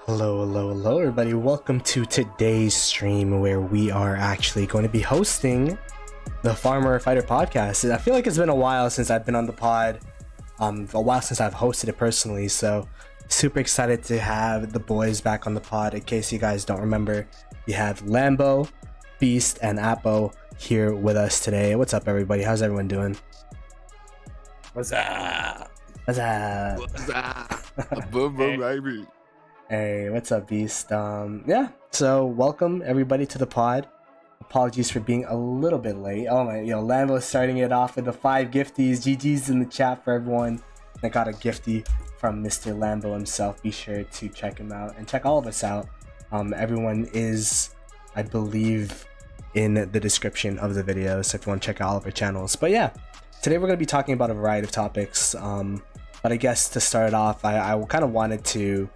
Hello, everybody. Welcome to today's stream where we are actually going to be hosting the Farmer Fighter podcast. I feel like it's been a while since I've been on the pod, a while since I've hosted it personally, so super excited to have the boys back on the pod. In case you guys don't remember, we have Lambeau, Beast, and Apo here with us today. What's up, everybody? How's everyone doing? What's up? What's up? What's up? Boom, boom, baby. Hey, what's up, Beast? Yeah, so welcome everybody to the pod. Apologies for being a little bit late. Oh my, Lambeau starting it off with the 5 gifties. GG's in the chat for everyone. I got a gifty from Mr. Lambeau himself. Be sure to check him out and check all of us out. Everyone is, I believe, in the description of the video, so if you want to check out all of our channels. But yeah, today we're going to be talking about a variety of topics. But I guess to start off, I kind of wanted to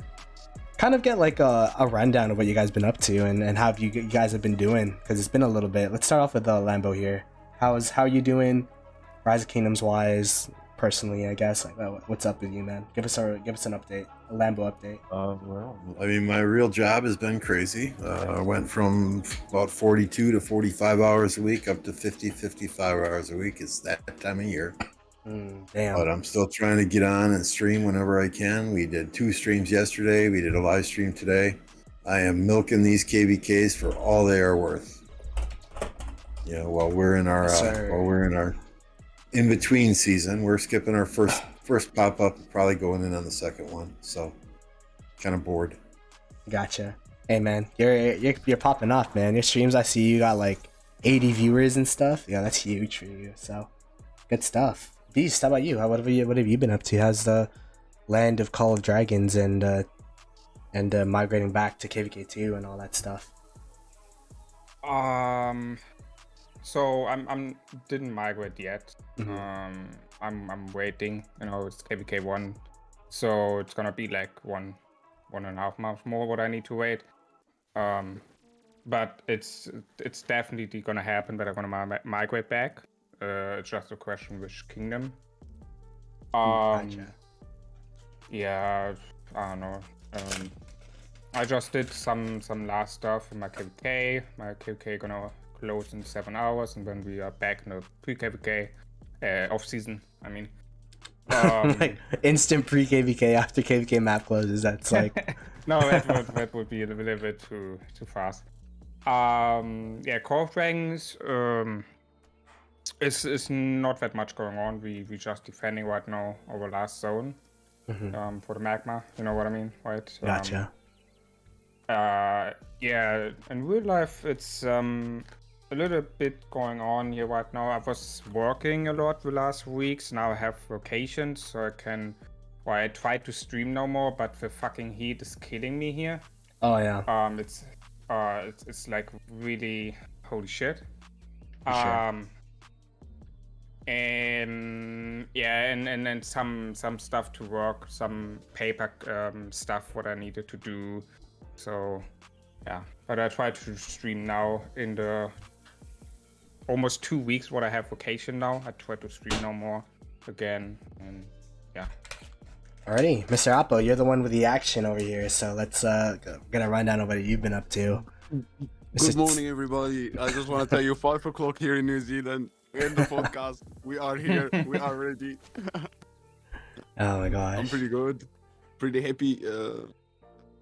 kind of get like a rundown of what you guys been up to and how you guys have been doing, because it's been a little bit. Let's start off with Lambeau here. How are you doing, Rise of Kingdoms wise, personally? I guess like what's up with you, man? Give us an update, a Lambeau update. Well, I mean, my real job has been crazy. I went from about 42 to 45 hours a week up to 55 hours a week. It's that time of year. Damn. But I'm still trying to get on and stream whenever I can. We did 2 streams yesterday. We did a live stream today. I am milking these KvKs for all they are worth. While we're in our in-between season, we're skipping our first pop-up and probably going in on the second one. So kind of bored. Gotcha. Hey man, you're popping off, man. Your streams, I see you got like 80 viewers and stuff. Yeah, that's huge for you. So good stuff. Beast, how about you? What have you been up to? How's the land of Call of Dragons and migrating back to KvK 2 and all that stuff? So I'm didn't migrate yet. Mm-hmm. I'm waiting. It's KvK 1, so it's gonna be like one and a half months more what I need to wait. But it's definitely gonna happen that I'm gonna migrate back. It's just a question which kingdom. Gotcha. Yeah, I don't know. I just did some last stuff in my KvK. My KvK gonna close in 7 hours, and then we are back in the pre-KvK off season. I mean, like instant pre-KvK after KvK map closes. That's like no, that would be a little bit too fast. Yeah, Call of Dragons. It's not that much going on. We just defending right now our last zone. For the magma. You know what I mean, right? Gotcha. Yeah, in real life it's a little bit going on here right now. I was working a lot the last weeks. Now I have vacations, so I try to stream no more, but the fucking heat is killing me here. Oh yeah. It's like really holy shit. Sure. And yeah, and then some stuff to work, some paper stuff what I needed to do. So yeah, but I try to stream now in the almost 2 weeks what I have vacation now. I try to stream no more again, and yeah. Alrighty, Mr. Apo, you're the one with the action over here, so let's get a rundown of what you've been up to. Good morning, everybody. I just want to tell you, 5 o'clock here in New Zealand. We're in the podcast. We are here. We are ready. Oh my gosh. I'm pretty good. Pretty happy.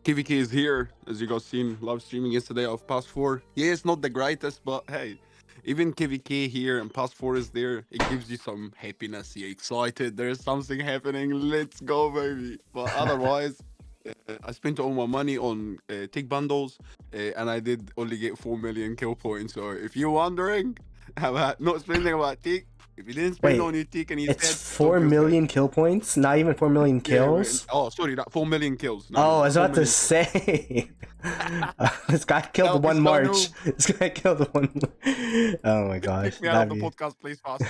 KvK is here, as you guys seen live streaming yesterday of Pass 4. Yeah, it's not the greatest, but hey, even KvK here and Pass 4 is there. It gives you some happiness. You're excited. There's something happening. Let's go, baby. But otherwise, I spent all my money on tick bundles, and I did only get 4 million kill points. So if you're wondering about not spending about tick, if you didn't spend on your tick and you it's 4 million kill points, not even 4 million kills. Yeah, oh, sorry, not 4 million kills. No, I was about to say, this guy killed one March. This guy killed one. Oh my gosh. Kick me out of the podcast, please, fast.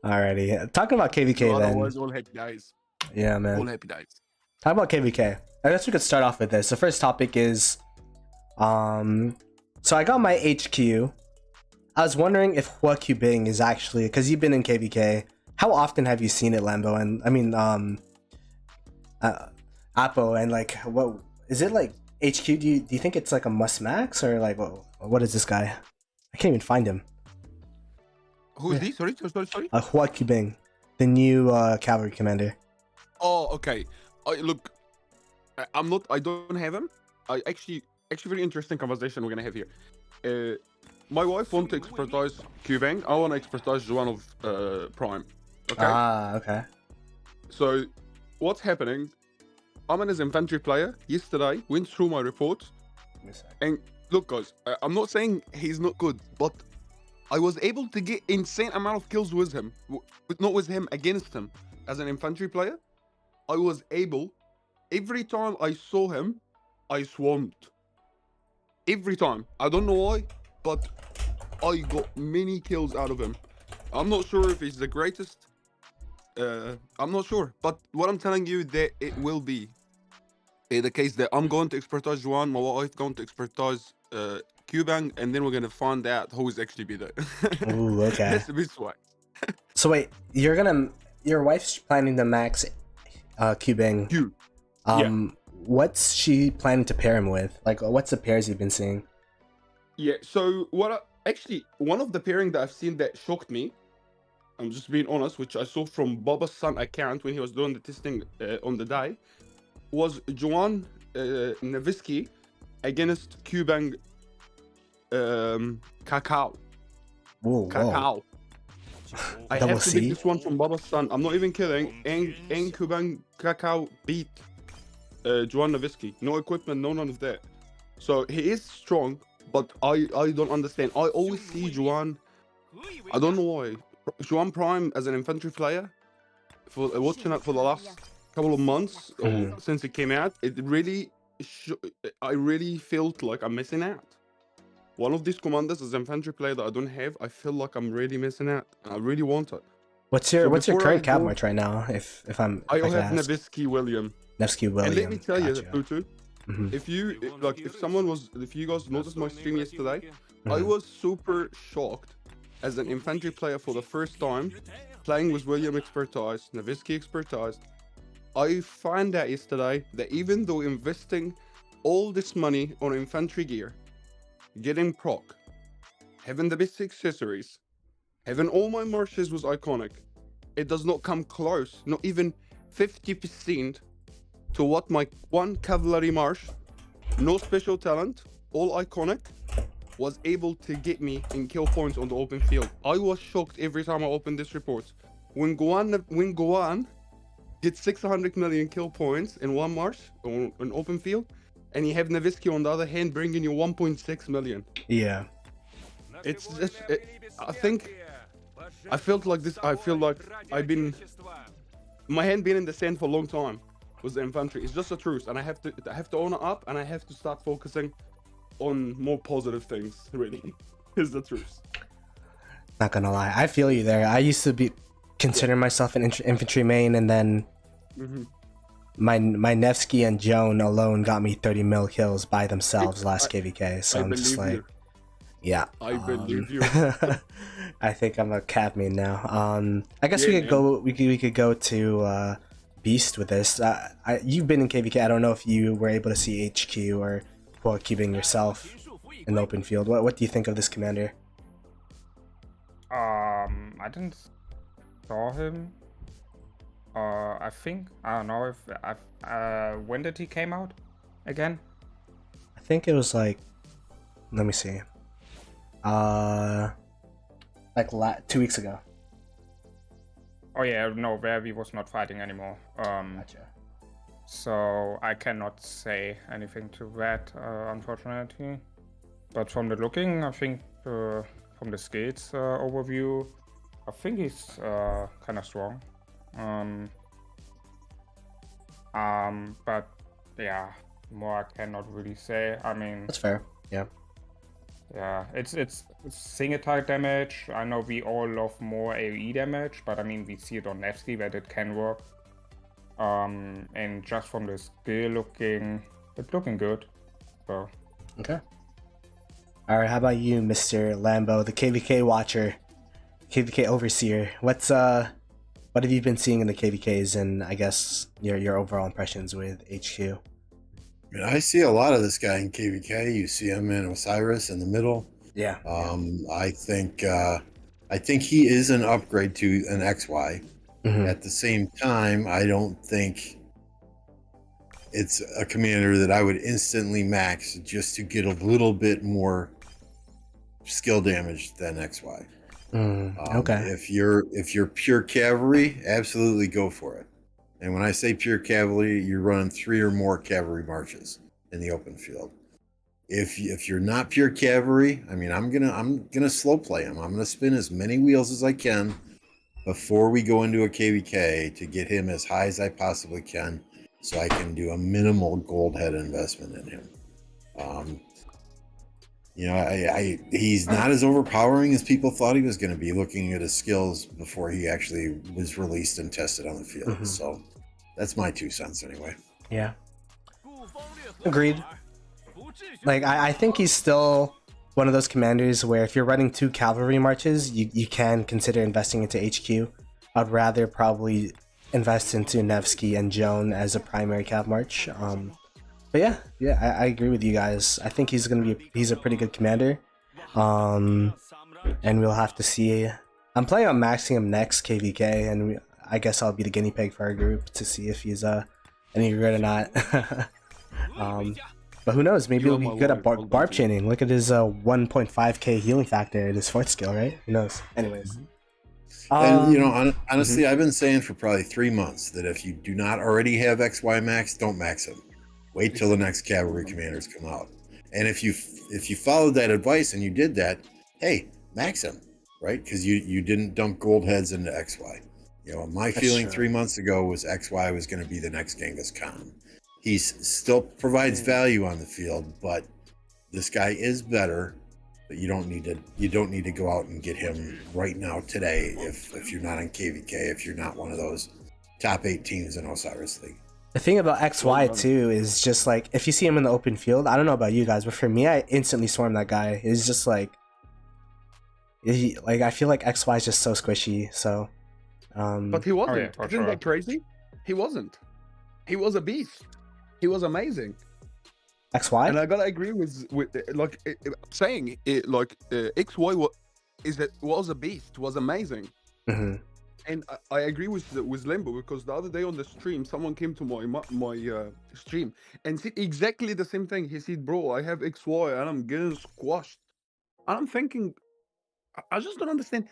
Alrighty, talking about KvK so then. otherwise, all happy days. Yeah, man. All happy days. Talk about KvK. I guess we could start off with this. The first topic is, so I got my HQ. I was wondering if Huaqiu Bing is actually, because you've been in KvK, how often have you seen it, Lambeau? And I mean, Apo, and like, what is it like? HQ? Do you think it's like a must max or like what is this guy? I can't even find him. Who's he? Sorry. Hua Qibing, the new cavalry commander. Oh, okay. Look, I don't have him. Actually, very interesting conversation we're gonna have here. My wife wants to expertise KvK. I want to expertise one of Prime. Okay. Ah, okay. So, what's happening? I'm an infantry player. Yesterday, went through my reports, and look, guys, I'm not saying he's not good, but I was able to get insane amount of kills with him, not with him, against him. As an infantry player, I was able. Every time I saw him, I swarmed. Every time. I don't know why, but I got many kills out of him. I'm not sure if he's the greatest. I'm not sure, but what I'm telling you that it will be the case that I'm going to expertise Juan, my wife going to expertise KvK, and then we're gonna find out who is actually be there. Ooh, okay. That's the best way. So wait, your wife's planning to max KvK. You. What's she planning to pair him with? Like, what's the pairs you've been seeing? Yeah. So actually one of the pairing that I've seen that shocked me. I'm just being honest, which I saw from Baba's son account when he was doing the testing on the day, was Juan Novisky against KvK Cacao. Whoa. Cacao. I Double have to C? beat this one from Baba's son. I'm not even kidding. And KvK Cacao beat Juan Novisky. No equipment, no none of that. So he is strong, but I don't understand. I always see Juan. I don't know why. Juan Prime as an infantry player, for watching it for the last couple of months or since it came out, it really, I really felt like I'm missing out. One of these commanders as an infantry player that I don't have, I feel like I'm really missing out. I really want it. What's your before current I cap go- match right now? If I I have can ask. Novisky William. Nevsky William. And let me tell you, Gotcha. Ploto, Mhm. if you guys noticed my stream yesterday, I Mhm. was super shocked as an infantry player for the first time, playing with William expertise, Novisky expertise. I found out yesterday that even though investing all this money on infantry gear, getting proc, having the best accessories, having all my marshes was iconic, it does not come close, not even 50% to what my one cavalry marsh, no special talent, all iconic, was able to get me in kill points on the open field. I was shocked every time I opened this report. When Guan did 600 million kill points in one marsh on an open field, and you have Novisky on the other hand bringing you 1.6 million. Yeah. It's just, I felt like this. I feel like my hand been in the sand for a long time with the infantry. It's just the truth, and I have to own it up, and I have to start focusing on more positive things. Really, is the truth. Not gonna lie, I feel you there. I used to consider myself an infantry main, and then my Nevsky and Joan alone got me 30 mil kills by themselves last KvK. So I'm just like, yeah. I believe you. I think I'm a cav main now. I guess we could go to Beast with this. You've been in KvK. I don't know if you were able to see HQ or keeping yourself in the open field. What do you think of this commander? I didn't saw him. I don't know if when did he came out again? I think it was like, let me see. Like 2 weeks ago. Oh yeah, no, Vervi was not fighting anymore. Gotcha. So I cannot say anything to that, unfortunately. But from the looking, I think from the skills overview, I think he's kind of strong. But yeah, more I cannot really say. I mean, That's fair. Yeah. yeah, it's single target damage. I know we all love more AoE damage, but I mean we see it on Nevsky that it can work. And just from the skill it's looking good. So Okay. All right. How about you, Mr. Lambeau, the KvK watcher, KvK overseer? What's what have you been seeing in the KvKs, and I guess your overall impressions with HQ? I mean, I see a lot of this guy in KvK. You see him in Osiris in the middle. Yeah. I think he is an upgrade to an XY. Mhm. At the same time, I don't think it's a commander that I would instantly max just to get a little bit more skill damage than XY. Okay. If you're pure cavalry, absolutely go for it. And when I say pure cavalry, you're running 3 or more cavalry marches in the open field. If you're not pure cavalry, I mean, I'm gonna slow play him. I'm gonna spin as many wheels as I can before we go into a KvK to get him as high as I possibly can, so I can do a minimal gold head investment in him. He's not as overpowering as people thought he was going to be, looking at his skills before he actually was released and tested on the field. So that's my 2 cents anyway. Yeah. Agreed. Like, I think he's still one of those commanders where if you're running 2 cavalry marches, you can consider investing into HQ. I'd rather probably invest into Nevsky and Joan as a primary cav march. But yeah, I agree with you guys. I think he's a pretty good commander. And we'll have to see. I'm planning on maxing him next KvK, and I guess I'll be the guinea pig for our group to see if he's any good or not. But who knows? Maybe he'll be good at barb chaining. Look at his 1.5k healing factor at his 4th skill, right? Who knows? Anyways. And honestly, I've been saying for probably 3 months that if you do not already have XY max, don't max him. Wait till the next cavalry commanders come out. And if you followed that advice and you did that, hey, max him, right? Because you didn't dump gold heads into XY. My feeling 3 months ago was XY was going to be the next Genghis Khan. He still provides value on the field, but this guy is better. But you don't need to go out and get him right now today if you're not on KvK, if you're not one of those top 8 teams in Osiris League. The thing about XY too is just like, if you see him in the open field, I don't know about you guys, but for me, I instantly swarm that guy. It's just like, I feel like XY is just so squishy. So, but he wasn't. Oh, yeah, Isn't that crazy? He wasn't. He was a beast. He was amazing. XY, and I gotta agree with like saying it, like XY was a beast. Was amazing. And I agree with Lambeau, because the other day on the stream, someone came to my stream and said exactly the same thing. He said, "Bro, I have XY and I'm getting squashed." And I'm thinking, I just don't understand.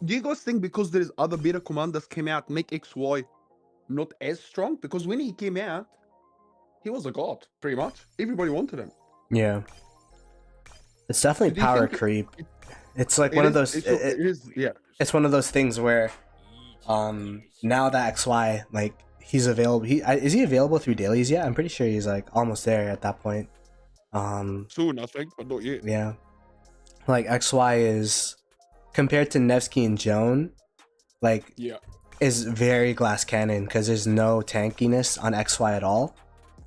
Do you guys think because there's other beta commanders came out make XY not as strong? Because when he came out, he was a god, pretty much. Everybody wanted him. Yeah, it's definitely power creep. It's like one of those. It's one of those things where, now that XY, like, he's available. Is he available through dailies yet? I'm pretty sure he's like almost there at that point. Soon, I think, but not yet. Yeah, like XY is, compared to Nevsky and Joan, like, is very glass cannon, because there's no tankiness on XY at all.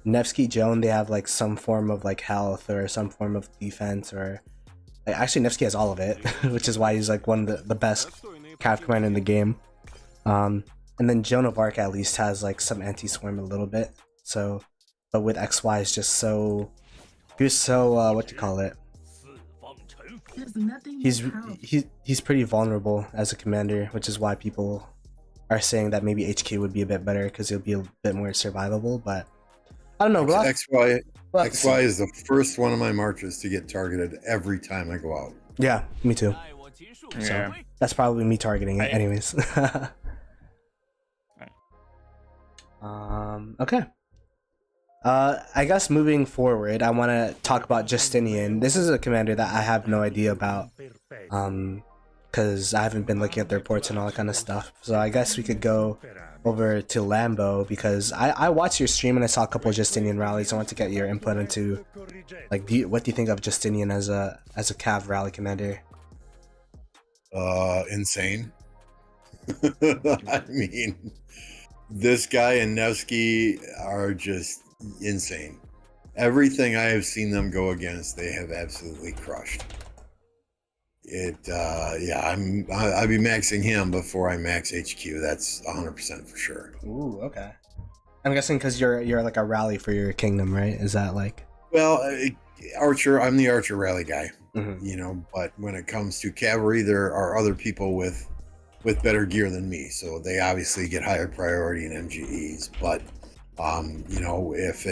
Nevsky, Joan, they have like some form of like health or some form of defense, or like, actually Nevsky has all of it, which is why he's like one of the best cav commander in the game. And then Joan of Arc at least has like some anti-swarm a little bit. So, but with XY is just so, he's so what do you call it? He's pretty vulnerable as a commander, which is why people are saying that maybe HQ would be a bit better because he'll be a bit more survivable. But I don't know. XY is the first one of my marches to get targeted every time I go out. Yeah, me too. Yeah. So that's probably me targeting it, anyways. Okay. I guess moving forward, I want to talk about Justinian. This is a commander that I have no idea about, because I haven't been looking at the reports and all that kind of stuff. So I guess we could go over to Lambeau, because I watched your stream and I saw a couple of Justinian rallies. I want to get your input into, like, what do you think of Justinian as a cav rally commander? Insane. I mean, this guy and Nevsky are just insane. Everything I have seen them go against, they have absolutely crushed. I'd be maxing him before I max HQ. That's 100% for sure. Ooh, okay. I'm guessing because you're like a rally for your kingdom, right? Is that like? Well, archer, I'm the archer rally guy, Mhm. you know. But when it comes to cavalry, there are other people with better gear than me, so they obviously get higher priority in MGEs. But you know, if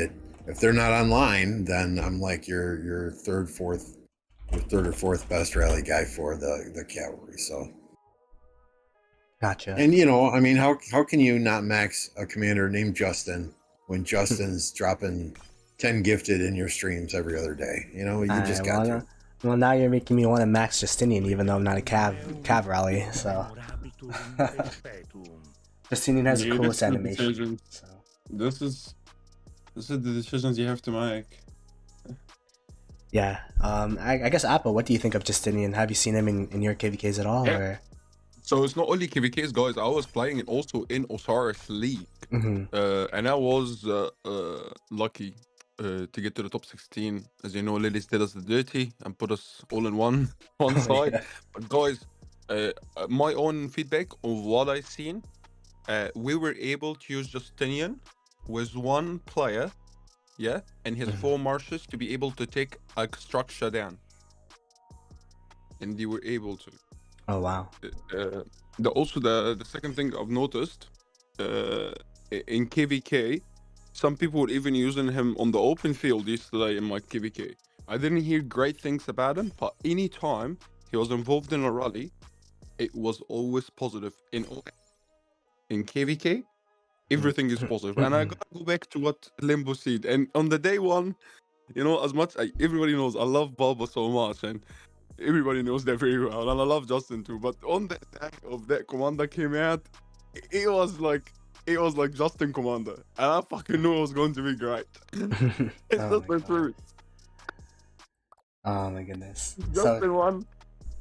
they're not online, then I'm like your third or fourth best rally guy for the cavalry. So. Gotcha. And you know, I mean, how can you not max a commander named Justin when Justin's dropping 10 gifted in your streams every other day? You know, you just got to. Well, now you're making me want to max Justinian, even though I'm not a cav rally. So Justinian has the Yeah, coolest that's the animation. decision. So This is the decisions you have to make. yeah, I guess Apple. What do you think of Justinian? Have you seen him in your KvKs at all? Yeah. Or So it's not only KvKs, guys. I was playing it also in Osiris League, and I was lucky to get to the top 16. As you know, Lilies did us the dirty and put us all in one side. Yeah. But guys, my own feedback of what I seen, we were able to use Justinian with one player, yeah, and his 4 marches to be able to take a structure down, and they were able to. Oh wow. The second thing I've noticed in KvK, some people were even using him on the open field yesterday in my KvK. I didn't hear great things about him, but anytime he was involved in a rally, it was always positive. In KvK, everything is positive. And I gotta go back to what Lambeau said. And on the day one, you know, as much everybody knows I love Baba so much, and everybody knows that very well, and I love Justin too. But on the day of that commander came out, it was like Justin commander, and I fucking knew it was going to be great. It's Oh just my the God. truth. Oh my goodness. Justin So won.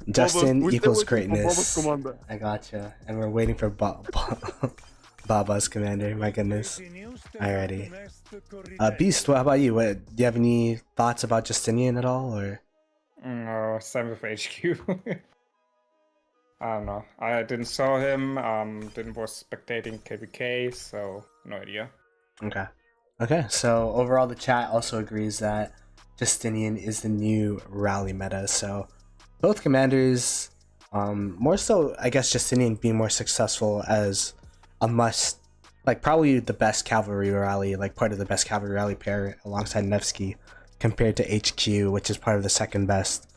Justin We're still equals waiting for Baba's greatness. commander. I gotcha. And we're waiting for Baba's commander. My goodness. Alrighty. Beast, what about you? Do you have any thoughts about Justinian at all, or? No, same with HQ. I don't know. I didn't saw him. Didn't was spectating KvK, so no idea. Okay. Okay. So overall, the chat also agrees that Justinian is the new rally meta. So both commanders, more so, I guess Justinian being more successful as a must, like probably the best cavalry rally, like part of the best cavalry rally pair alongside Nevsky, compared to HQ, which is part of the second best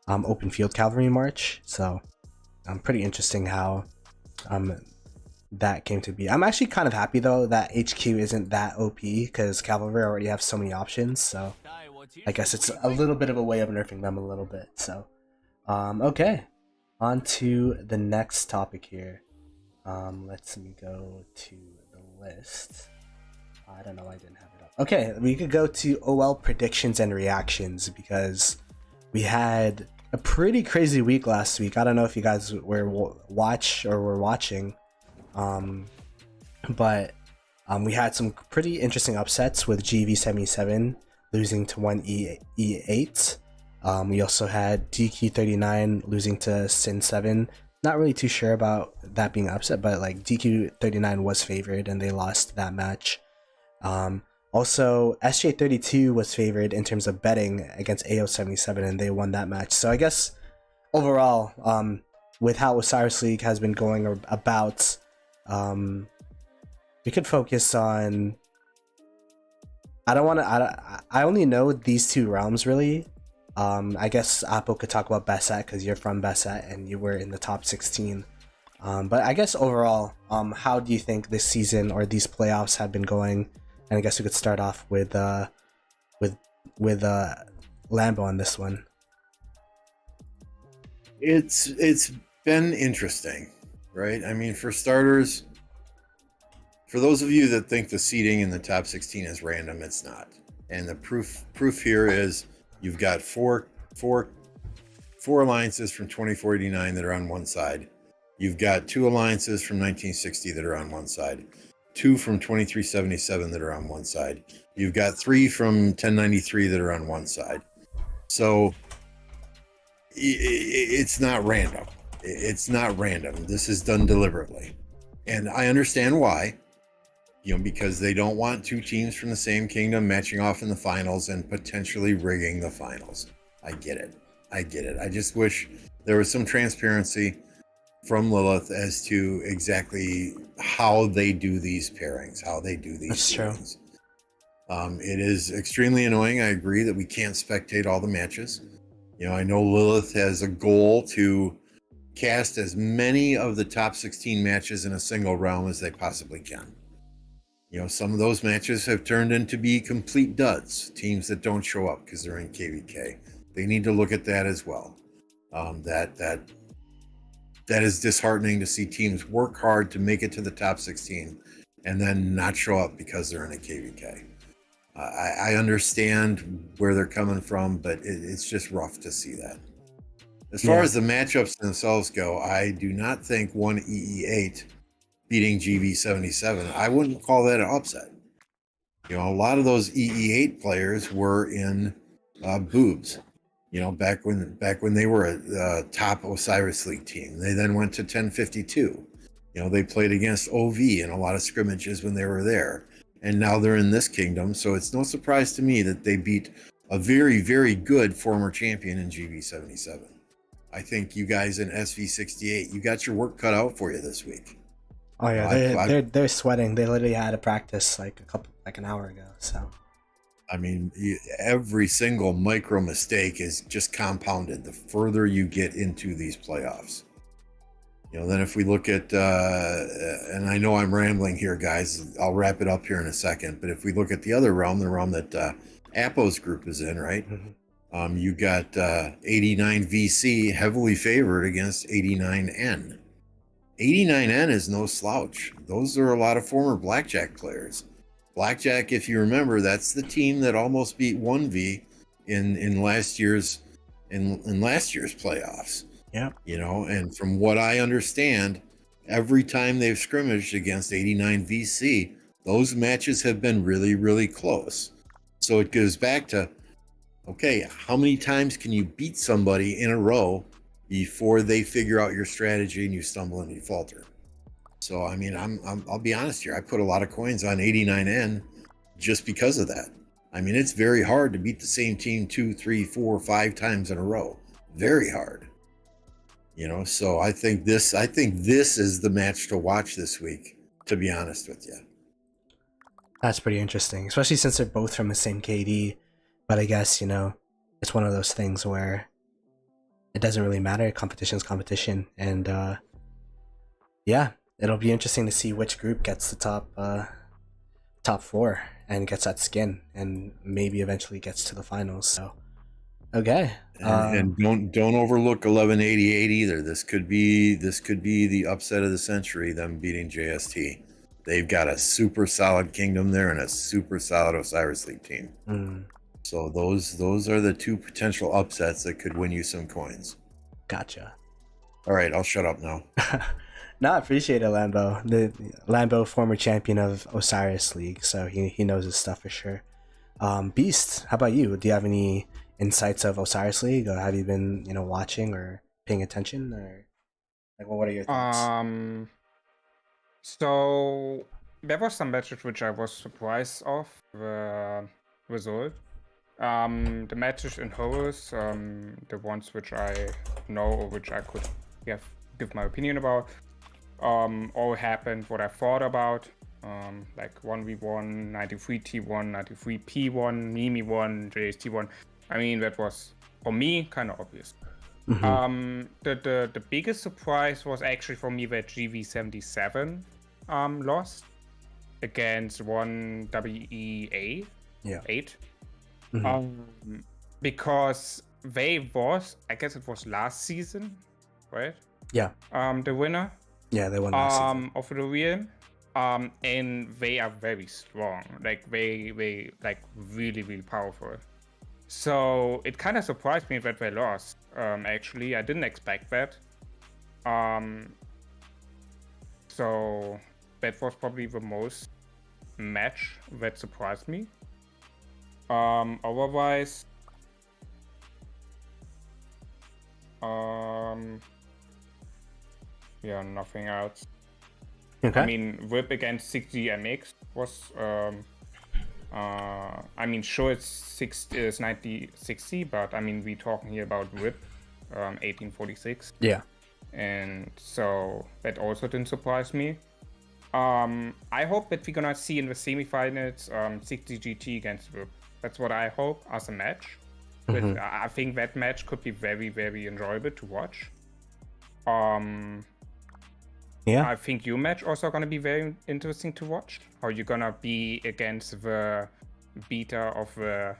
open field cavalry march. So pretty interesting how that came to be. I'm actually kind of happy though that HQ isn't that OP because cavalry already have so many options. So I guess it's a little bit of a way of nerfing them a little bit. So okay, on to the next topic here. Let's me go to the list. I don't know why I didn't have it up. Okay, we could go to OL predictions and reactions because we had a pretty crazy week last week. I don't know if you guys were watching, but we had some pretty interesting upsets with GV77 losing to 1E8. We also had DQ39 losing to Sin7. Not really too sure about that being upset, but like DQ39 was favored and they lost that match. Also, SJ32 was favored in terms of betting against AO77 and they won that match. So I guess overall, with how Osiris League has been going about, we could focus on... I only know these two realms really. I guess Apple could talk about Besset because you're from Besset and you were in the top 16. But I guess overall, how do you think this season or these playoffs have been going? And I guess we could start off with Lambeau on this one. It's been interesting, right? I mean, for starters, for those of you that think the seeding in the top 16 is random, it's not. And the proof here is you've got four alliances from 2489 that are on one side. You've got 2 alliances from 1960 that are on one side. 2 from 2377 that are on one side. You've got 3 from 1093 that are on one side. So It's not random. It's not random. This is done deliberately. And I understand why, because they don't want two teams from the same kingdom matching off in the finals and potentially rigging the finals. I get it. I just wish there was some transparency from Lilith as to exactly how they do these pairings, how they do these That's true. things. It is extremely annoying. I agree that we can't spectate all the matches. I know Lilith has a goal to cast as many of the top 16 matches in a single realm as they possibly can. Some of those matches have turned into be complete duds, teams that don't show up because they're in KvK. They need to look at that as well. That is disheartening to see teams work hard to make it to the top 16 and then not show up because they're in a KvK. I understand where they're coming from, but it's just rough to see that. As far as the matchups themselves go, I do not think one EE8 beating GV77. I wouldn't call that an upset. A lot of those EE8 players were in boobs. Back when they were a top Osiris League team. They then went to 1052. They played against OV in a lot of scrimmages when they were there. And now they're in this kingdom, so it's no surprise to me that they beat a very, very good former champion in GV77. I think you guys in SV68, you got your work cut out for you this week. Oh yeah, they're sweating. They literally had a practice like an hour ago. So, I mean, every single micro mistake is just compounded the further you get into these playoffs. Then if we look at, and I know I'm rambling here, guys, I'll wrap it up here in a second. But if we look at the other realm, the realm that Apo's group is in, right? Mm-hmm. You got 89 VC heavily favored against 89N. 89N is no slouch. Those are a lot of former Blackjack players. Blackjack, if you remember, that's the team that almost beat 1V in last year's playoffs. Yeah. And from what I understand, every time they've scrimmaged against 89 VC, those matches have been really, really close. So it goes back to, okay, how many times can you beat somebody in a row before they figure out your strategy and you stumble and you falter? So, I mean, I'll be honest here. I put a lot of coins on 89N just because of that. I mean, it's very hard to beat the same team 2, 3, 4, 5 times in a row. Very hard. So I think this is the match to watch this week, to be honest with you. That's pretty interesting, especially since they're both from the same KD. But I guess, it's one of those things where it doesn't really matter. Competition's competition. And yeah, it'll be interesting to see which group gets the top 4 and gets that skin and maybe eventually gets to the finals. So okay. And don't overlook 1188 either. This could be the upset of the century, them beating JST. They've got a super solid kingdom there and a super solid Osiris League team. So those are the two potential upsets that could win you some coins. Gotcha. All right, I'll shut up now. No, I appreciate it, Lambeau. The Lambeau, former champion of Osiris League, so he knows his stuff for sure. Beast, how about you? Do you have any insights of Osiris League, or have you been watching or paying attention, or like what are your thoughts? So there was some matches which I was surprised of the result. The matches in Horus, the ones which I know or which I could give my opinion about, all happened what I thought about. Like 1v1, 93T1, 93P1, Mimi1, JST1. I mean, that was, for me, kind of obvious. Mm-hmm. The biggest surprise was actually for me that GV77 lost against one WEA 8. Mm-hmm. Because they was, I guess it was last season, right? Yeah. The winner. Yeah, they won last season. Of the realm. And they are very strong. Like they like really, really powerful. So it kind of surprised me that they lost. Actually, I didn't expect that. So that was probably the most match that surprised me. Otherwise, Yeah, nothing else. Okay. I mean, whip against 60 MX was I mean, sure it's 90 60, but I mean we're talking here about whip 1846, Yeah. and so that also didn't surprise me. I hope that we're gonna see in the semifinals 60 GT against whip. That's what I hope as a match. But I think that match could be very, very enjoyable to watch. Yeah. I think your match also gonna be very interesting to watch. How you're gonna be against the beta of the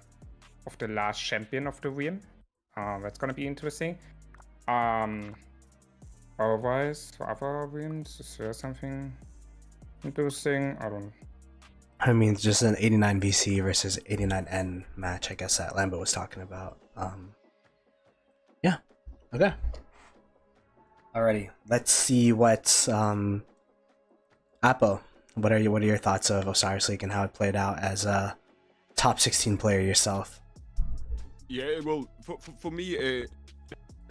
last champion of the win. That's gonna be interesting. Otherwise, for other wins, is there something interesting? I don't. I mean, it's just an 89 VC versus 89N match, I guess, that Lambeau was talking about. Yeah. Okay. Alrighty. Let's see what's Apo. What are your thoughts of Osiris League and how it played out as a top 16 player yourself? Yeah, well, for me,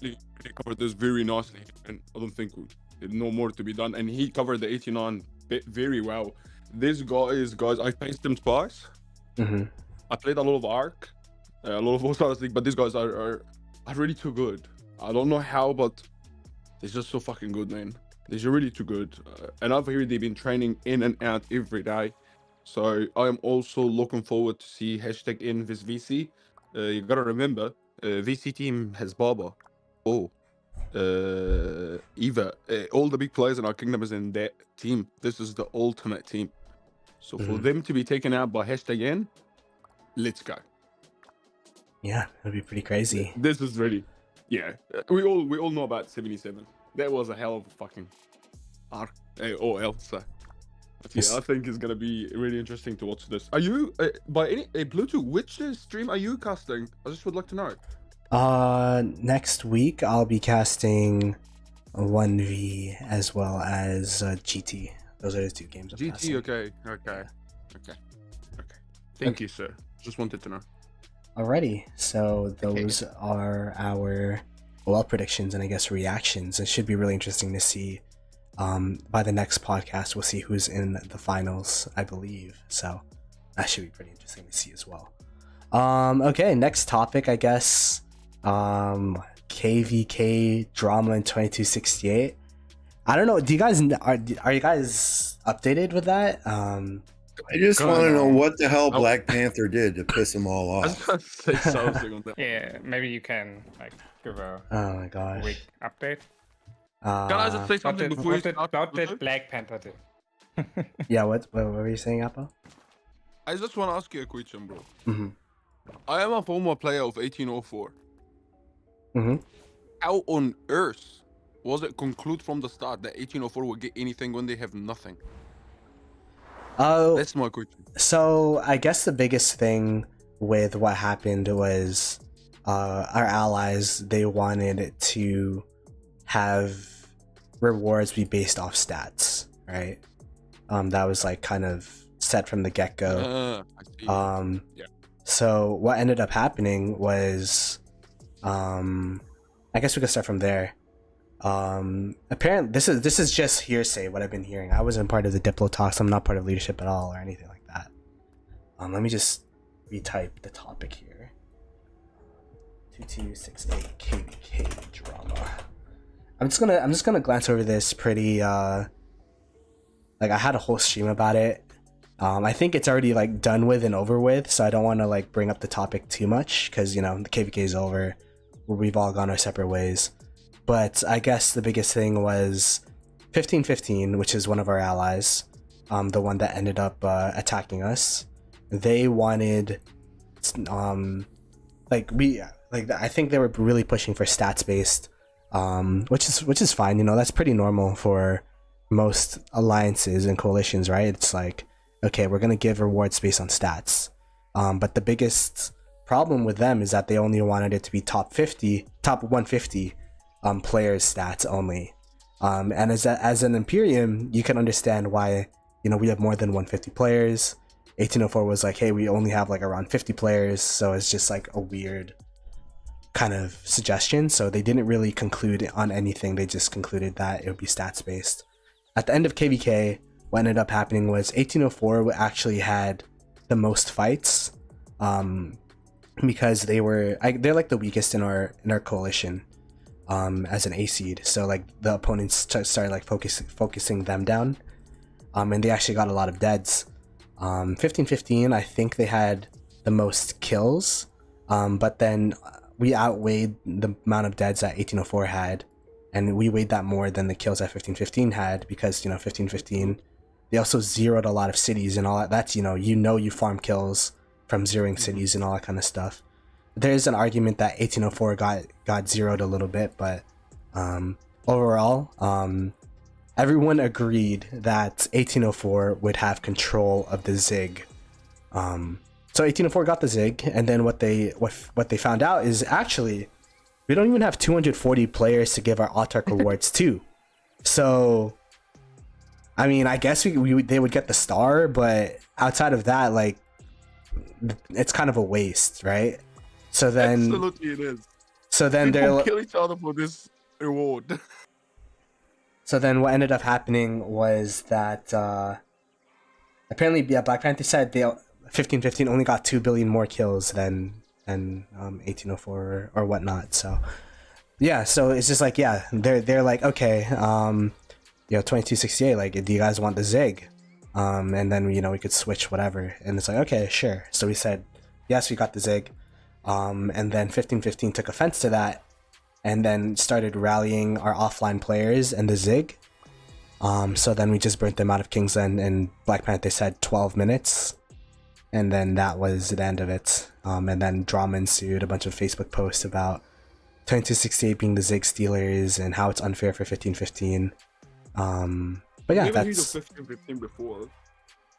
he covered this very nicely, and I don't think there's no more to be done. And he covered the 89 bit very well. This guys, I faced him twice. I played a lot of Arc, a lot of Osiris League, but these guys are really too good. I don't know how, but they're just so fucking good, man. They're really too good. And I've heard they've been training in and out every day. So I am also looking forward to see hashtag in this VC. You gotta remember, VC team has Baba, Eva, all the big players in our kingdom is in that team. This is the ultimate team. So for them to be taken out by hashtag in, let's go. Yeah, that'd be pretty crazy. This is really, yeah. We all know about 77. That was a hell of a fucking OL. So yeah, I think it's gonna be really interesting to watch this. Are you by any Ploto? Which stream are you casting? I just would like to know. Next week I'll be casting 1v as well as GT. Those are the two games I'm casting. Okay. Thank you, sir. Just wanted to know. Alrighty, so those are our predictions and I guess reactions. It should be really interesting to see. By the next podcast, we'll see who's in the finals, I believe. So that should be pretty interesting to see as well. Okay, next topic, I guess. KvK drama in 2268. I don't know. Do you guys are you guys updated with that? I just want to know what the hell Black Panther did to piss them all I was off. about to say something on that. Yeah, maybe you can like give a Oh my gosh. quick update. Can I just say something before you start? What did Black Panther do? Yeah, what were you saying, Apple? I just want to ask you a question, bro. Mm-hmm. I am a former player of 1804. Mm-hmm. How on earth was it conclude from the start that 1804 will get anything when they have nothing? Oh, That's my question. so I guess the biggest thing with what happened was our allies, they wanted to have rewards be based off stats, right? That was like kind of set from the get-go. I see. Yeah. So what ended up happening was I guess we could start from there. Apparently this is just hearsay, what I've been hearing. I wasn't part of the Diplo talks. I'm not part of leadership at all or anything like that. Let me just retype the topic here. 2268 KvK drama. I'm just gonna glance over this pretty like I had a whole stream about it. I think it's already like done with and over with, so I don't want to like bring up the topic too much because, you know, the KvK is over. We've all gone our separate ways. But I guess the biggest thing was 1515, which is one of our allies, the one that ended up attacking us. They wanted I think they were really pushing for stats based, which is fine. You know, that's pretty normal for most alliances and coalitions, right? It's like, okay, we're gonna give rewards based on stats. But the biggest problem with them is that they only wanted it to be top 150 players stats only. And as an imperium, you can understand why, you know, we have more than 150 players. 1804 was like, hey, we only have like around 50 players, so it's just like a weird kind of suggestion, so they didn't really conclude on anything. They just concluded that it would be stats based. At the end of KvK, what ended up happening was 1804 actually had the most fights, because they're like the weakest in our coalition, as an A seed. So like the opponents started like focusing them down, and they actually got a lot of deads. 1515, I think they had the most kills, but then we outweighed the amount of deads that 1804 had, and we weighed that more than the kills that 1515 had, because 1515 they also zeroed a lot of cities and all that. That's you farm kills from zeroing cities and all that kind of stuff. There is an argument that 1804 got zeroed a little bit, but overall, everyone agreed that 1804 would have control of the Zig. So 1804 got the Zig, and then what they found out is actually we don't even have 240 players to give our autarch rewards to. So I mean, I guess they would get the star, but outside of that, like, it's kind of a waste, right? So then Absolutely it is. So then People they're kill each other for this reward. So then what ended up happening was that apparently, Black Panther said 1515 only got 2 billion more kills than 1804 or whatnot. So yeah, so it's just like, yeah, they're like, okay, 2268, like, do you guys want the Zig? And then we could switch whatever, and it's like, okay, sure. So we said yes, we got the Zig, and then 1515 took offense to that, and then started rallying our offline players and the Zig. So then we just burnt them out of Kingsland, and Black Panther said 12 minutes, and then that was the end of it. And then drama ensued, a bunch of Facebook posts about 2268 being the Zig stealers and how it's unfair for 1515. But yeah, Never heard of that's 1515 before.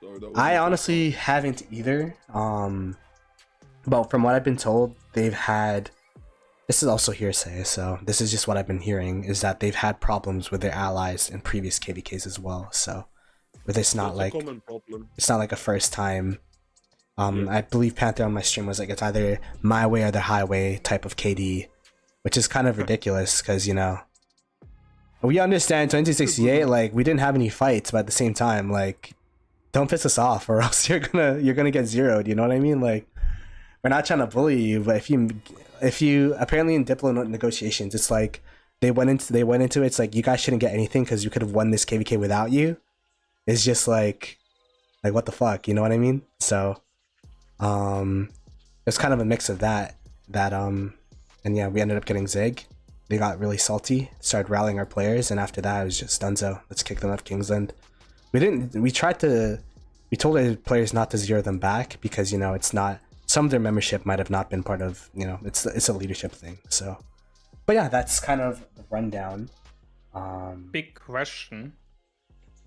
So that was I honestly haven't either. But from what I've been told, they've had, this is also hearsay, so this is just what I've been hearing, is that they've had problems with their allies in previous KvKs as well. So but it's not That's like a common problem. it's not like a first time. I believe Panther on my stream was like, it's either my way or the highway type of KD, which is kind of ridiculous because we understand 2068, like, we didn't have any fights, but at the same time, like, don't piss us off or else you're gonna get zeroed, you know what I mean? Like, we're not trying to bully you, but if you apparently in Diplo negotiations, it's like they went into it's like, you guys shouldn't get anything because you could have won this KvK without you. It's just like what the fuck, you know what I mean? So it's kind of a mix of that and yeah, we ended up getting Zig. They got really salty, started rallying our players, and after that it was just dunzo. Let's kick them out of Kingsland. We told our players not to zero them back because it's not, some of their membership might have not been part of, it's a leadership thing. So but yeah, that's kind of the rundown. Big question,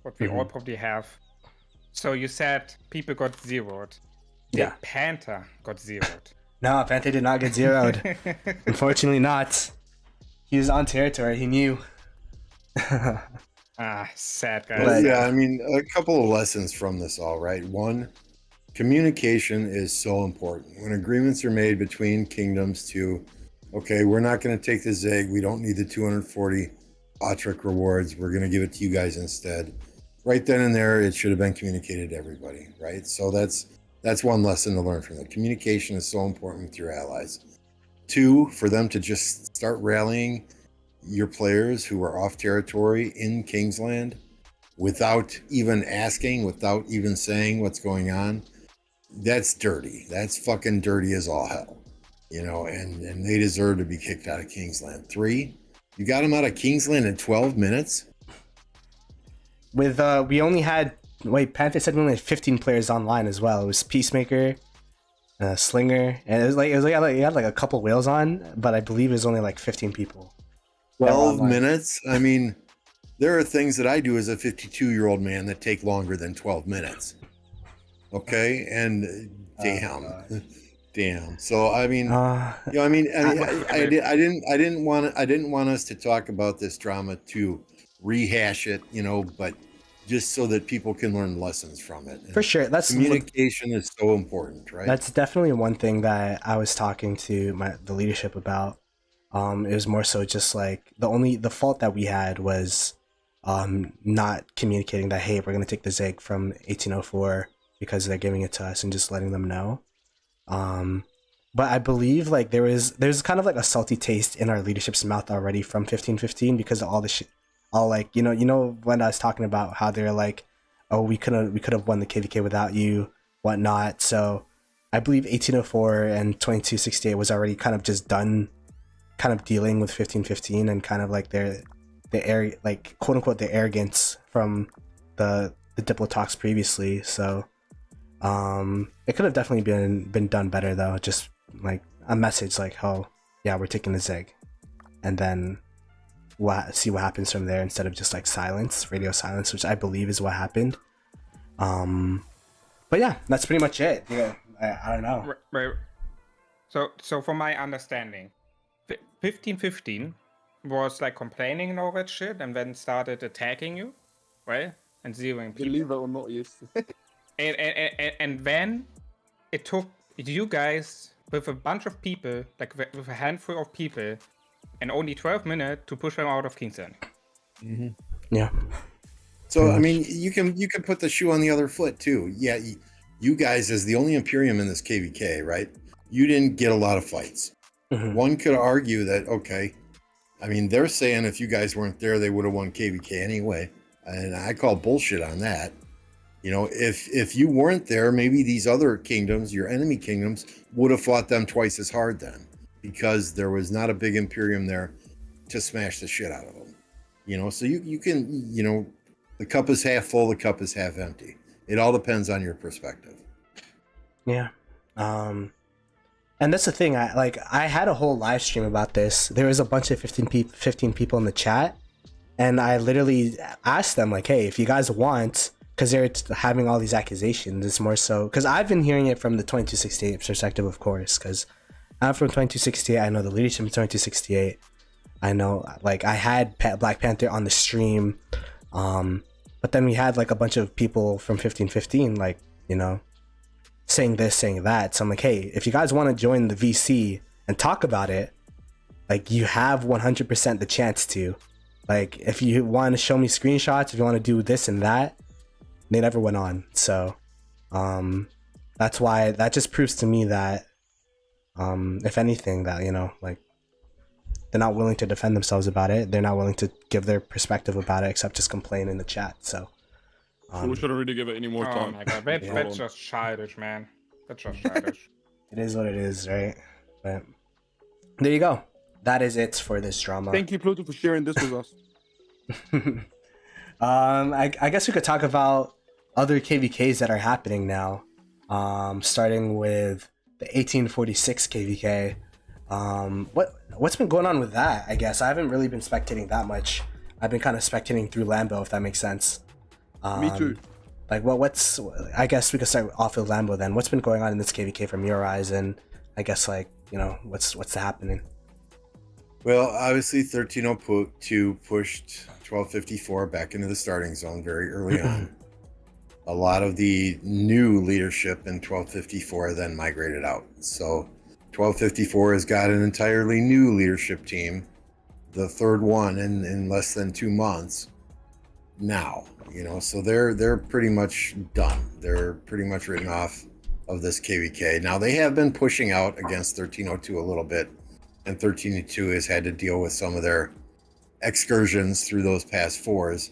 what we all probably have. So you said people got zeroed. Yeah. Panther got zeroed. No, Panther did not get zeroed. Unfortunately not. He was on territory, he knew. Sad guys. Well, yeah, I mean, a couple of lessons from this all, right? One, communication is so important. When agreements are made between kingdoms to, okay, we're not going to take the Zig, we don't need the 240 Autric rewards, we're going to give it to you guys instead. Right then and there, it should have been communicated to everybody, right? So that's one lesson to learn from that. Communication is so important with your allies. Two, for them to just start rallying your players who are off territory in Kingsland without even asking, without even saying what's going on, that's dirty. That's fucking dirty as all hell, and they deserve to be kicked out of Kingsland. Three, you got them out of Kingsland in 12 minutes? With we only had, Panther said we only had 15 players online as well. It was Peacemaker, Slinger, and it was like you had like a couple whales on, but I believe it was only like 15 people. 12 minutes? I mean, there are things that I do as a 52-year-old man that take longer than 12 minutes. Okay, and damn. So I mean, I didn't want us to talk about this drama to rehash it, but just so that people can learn lessons from it. And For sure. communication is so important, right? That's definitely one thing that I was talking to the leadership about. It was more so just like the fault that we had was not communicating that, hey, we're gonna take the Zig from 1804 because they're giving it to us, and just letting them know. But I believe like there's kind of like a salty taste in our leadership's mouth already from 1515 because of all the shit, all like you know when I was talking about how they're like, oh, we could have won the KvK without you, whatnot. So I believe 1804 and 2268 was already kind of just done, kind of dealing with 1515 and kind of like the air, like quote unquote the arrogance from the Diplo talks previously. So it could have definitely been done better though. Just like a message like, oh yeah, we're taking the Zig, and then see what happens from there, instead of just like silence, radio silence, which I believe is what happened. But yeah, that's pretty much it. Yeah, I don't know. Right. So from my understanding, 1515 was like complaining and all that shit, and then started attacking you, right? And zeroing people. Believe it or not, yes. And then it took you guys with a bunch of people, like with a handful of people, and only 12 minutes to push them out of King's Landing. Mm-hmm. Yeah. So I mean, you can put the shoe on the other foot too. Yeah, you guys, as the only Imperium in this KvK, right? You didn't get a lot of fights. Mm-hmm. One could argue that, okay, I mean, they're saying if you guys weren't there, they would have won KvK anyway, and I call bullshit on that. You know, if you weren't there, maybe these other kingdoms, your enemy kingdoms, would have fought them twice as hard then, because there was not a big Imperium there to smash the shit out of them. You know, so you can, you know, the cup is half full, the cup is half empty. It all depends on your perspective. Yeah. And that's the thing. I had a whole live stream about this. There was a bunch of 15 people in the chat, and I literally asked them like, hey, if you guys want, because they're having all these accusations, it's more so because I've been hearing it from the 2268 perspective, of course, because I'm from 2268. I know the leadership of 2268. I know, like, I had Black Panther on the stream, but then we had like a bunch of people from 1515, like, you know, saying this, saying that. So I'm like, hey, if you guys want to join the VC and talk about it, like, you have 100% the chance to. Like, if you want to show me screenshots, if you want to do this and that, they never went on. So that's why, that just proves to me that if anything, that, you know, like, they're not willing to defend themselves about it. They're not willing to give their perspective about it, except just complain in the chat. So we shouldn't really give it any more time. Oh my god, that's just childish, man. That's just childish. It is what it is, right? But there you go. That is it for this drama. Thank you, Ploto, for sharing this with us. I guess we could talk about other KvKs that are happening now. Starting with the 1846 KvK. What's been going on with that? I guess I haven't really been spectating that much. I've been kind of spectating through Lambeau, if that makes sense. Me too. Like, what's? I guess we could start off with Lambeau then. What's been going on in this KvK from your eyes, and I guess, like, you know, what's happening? Well, obviously 1302 pushed 1254 back into the starting zone very early on. A lot of the new leadership in 1254 then migrated out. So 1254 has got an entirely new leadership team, the third one in less than 2 months now, you know, so they're pretty much done. They're pretty much written off of this KvK. Now, they have been pushing out against 1302 a little bit, and 1302 has had to deal with some of their excursions through those past fours,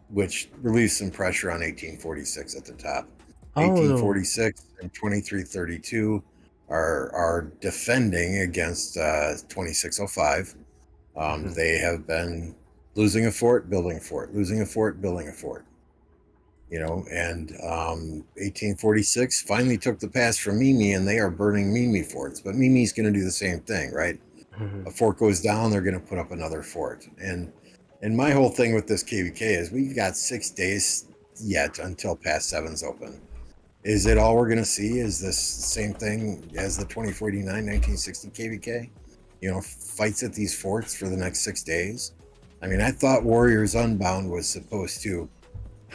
which relieves some pressure on 1846 at the top. 1846 and 2332 are defending against 2605. They have been losing a fort, building a fort, losing a fort, building a fort. You know, and 1846 finally took the pass from Mimi, and they are burning Mimi forts. But Mimi's going to do the same thing, right? A fort goes down, they're going to put up another fort. And my whole thing with this KvK is we've got 6 days yet until Pass 7's open. Is it all we're going to see? Is this same thing as the 2049 1960 KvK? You know, fights at these forts for the next 6 days? I mean, I thought Warriors Unbound was supposed to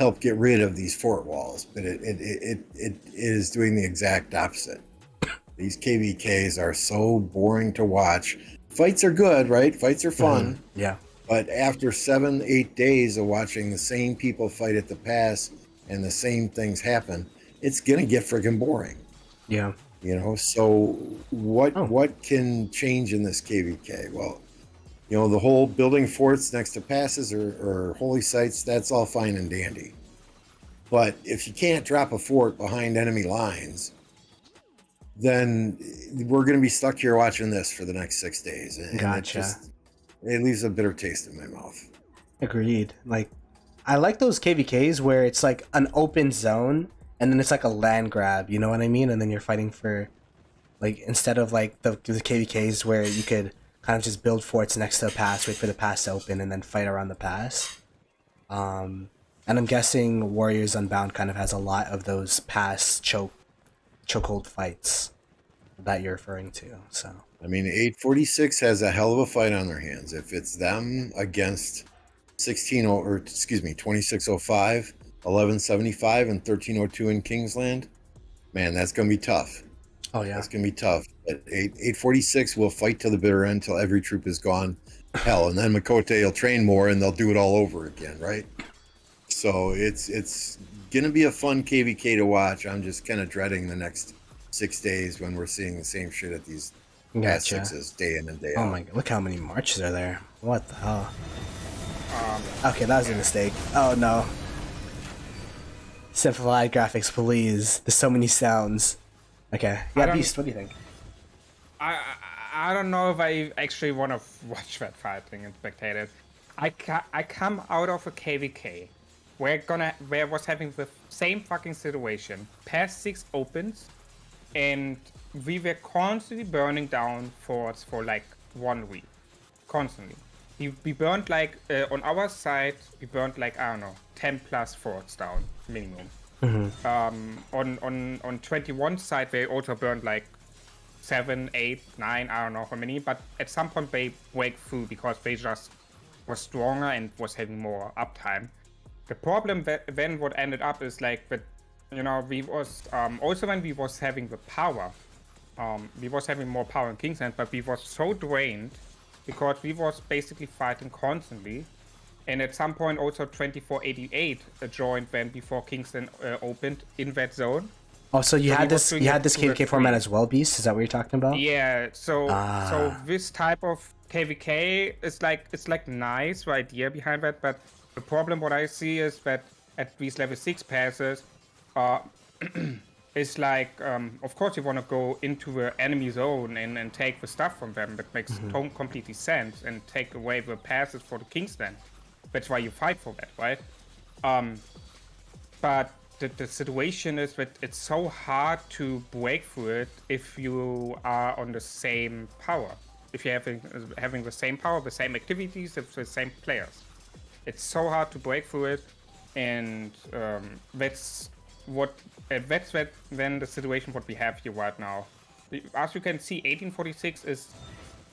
help get rid of these fort walls, but it is doing the exact opposite. These KvKs are so boring to watch. Fights are good, right? Fights are fun. Yeah. But after 7-8 days of watching the same people fight at the pass and the same things happen, it's gonna get freaking boring. Yeah. You know, so what Oh. what can change in this KvK? Well, you know, the whole building forts next to passes or holy sites, that's all fine and dandy. But if you can't drop a fort behind enemy lines, then we're going to be stuck here watching this for the next 6 days. And Gotcha. it leaves a bitter taste in my mouth. Agreed. Like, I like those KvKs where it's like an open zone and then it's like a land grab, you know what I mean? And then you're fighting for, like, instead of like the KvKs where you could kind of just build forts next to the pass, wait for the pass to open, and then fight around the pass. And I'm guessing Warriors Unbound kind of has a lot of those pass chokehold fights that you're referring to. So I mean, 846 has a hell of a fight on their hands. If it's them against 2605, 1175, and 1302 in Kingsland, man, that's going to be tough. oh yeah, That's going to be tough. But 846 will fight to the bitter end till every troop is gone. Hell, and then Makote will train more and they'll do it all over again, right? So it's going to be a fun KvK to watch. I'm just kind of dreading the next 6 days when we're seeing the same shit at these pass gotcha. sixes day in and day Oh out. my god, look how many marches are there. What the hell? Okay, that was a mistake. Oh no. Simplified graphics, please. There's so many sounds. Okay. Yeah, don't- Beast, what do you think? I don't know if I actually want to watch that fighting and spectate it. I come out of a KvK. Where was having the same fucking situation. Pass 6 opens, and we were constantly burning down forts for like 1 week. Constantly. We burned like, on our side, we burned like, I don't know, 10 plus forts down, minimum. On 21 side, they also burned like 7, 8, 9, I don't know how many, but at some point they break through because they just was stronger and was having more uptime. The problem then what ended up is like that, you know, we was also when we was having the power, we was having more power in Kingsland, but we was so drained because we was basically fighting constantly, and at some point also 2488 joined when before Kingsland opened in that zone. Oh, so you So had he was this doing you it had this 2 or KvK format 3. as well, Beast? Is that what you're talking about? Yeah, so Ah. this type of KvK is like, it's like nice, the idea behind that, but the problem what I see is that at these level 6 passes, it's like, of course you want to go into the enemy zone and take the stuff from them. That makes completely sense, and take away the passes for the Kingsland. That's why you fight for that, right? But the situation is that it's so hard to break through it if you are on the same power. If you're having the same power, the same activities, the same players. It's so hard to break through it, and that's then the situation what we have here right now. As you can see, 1846 is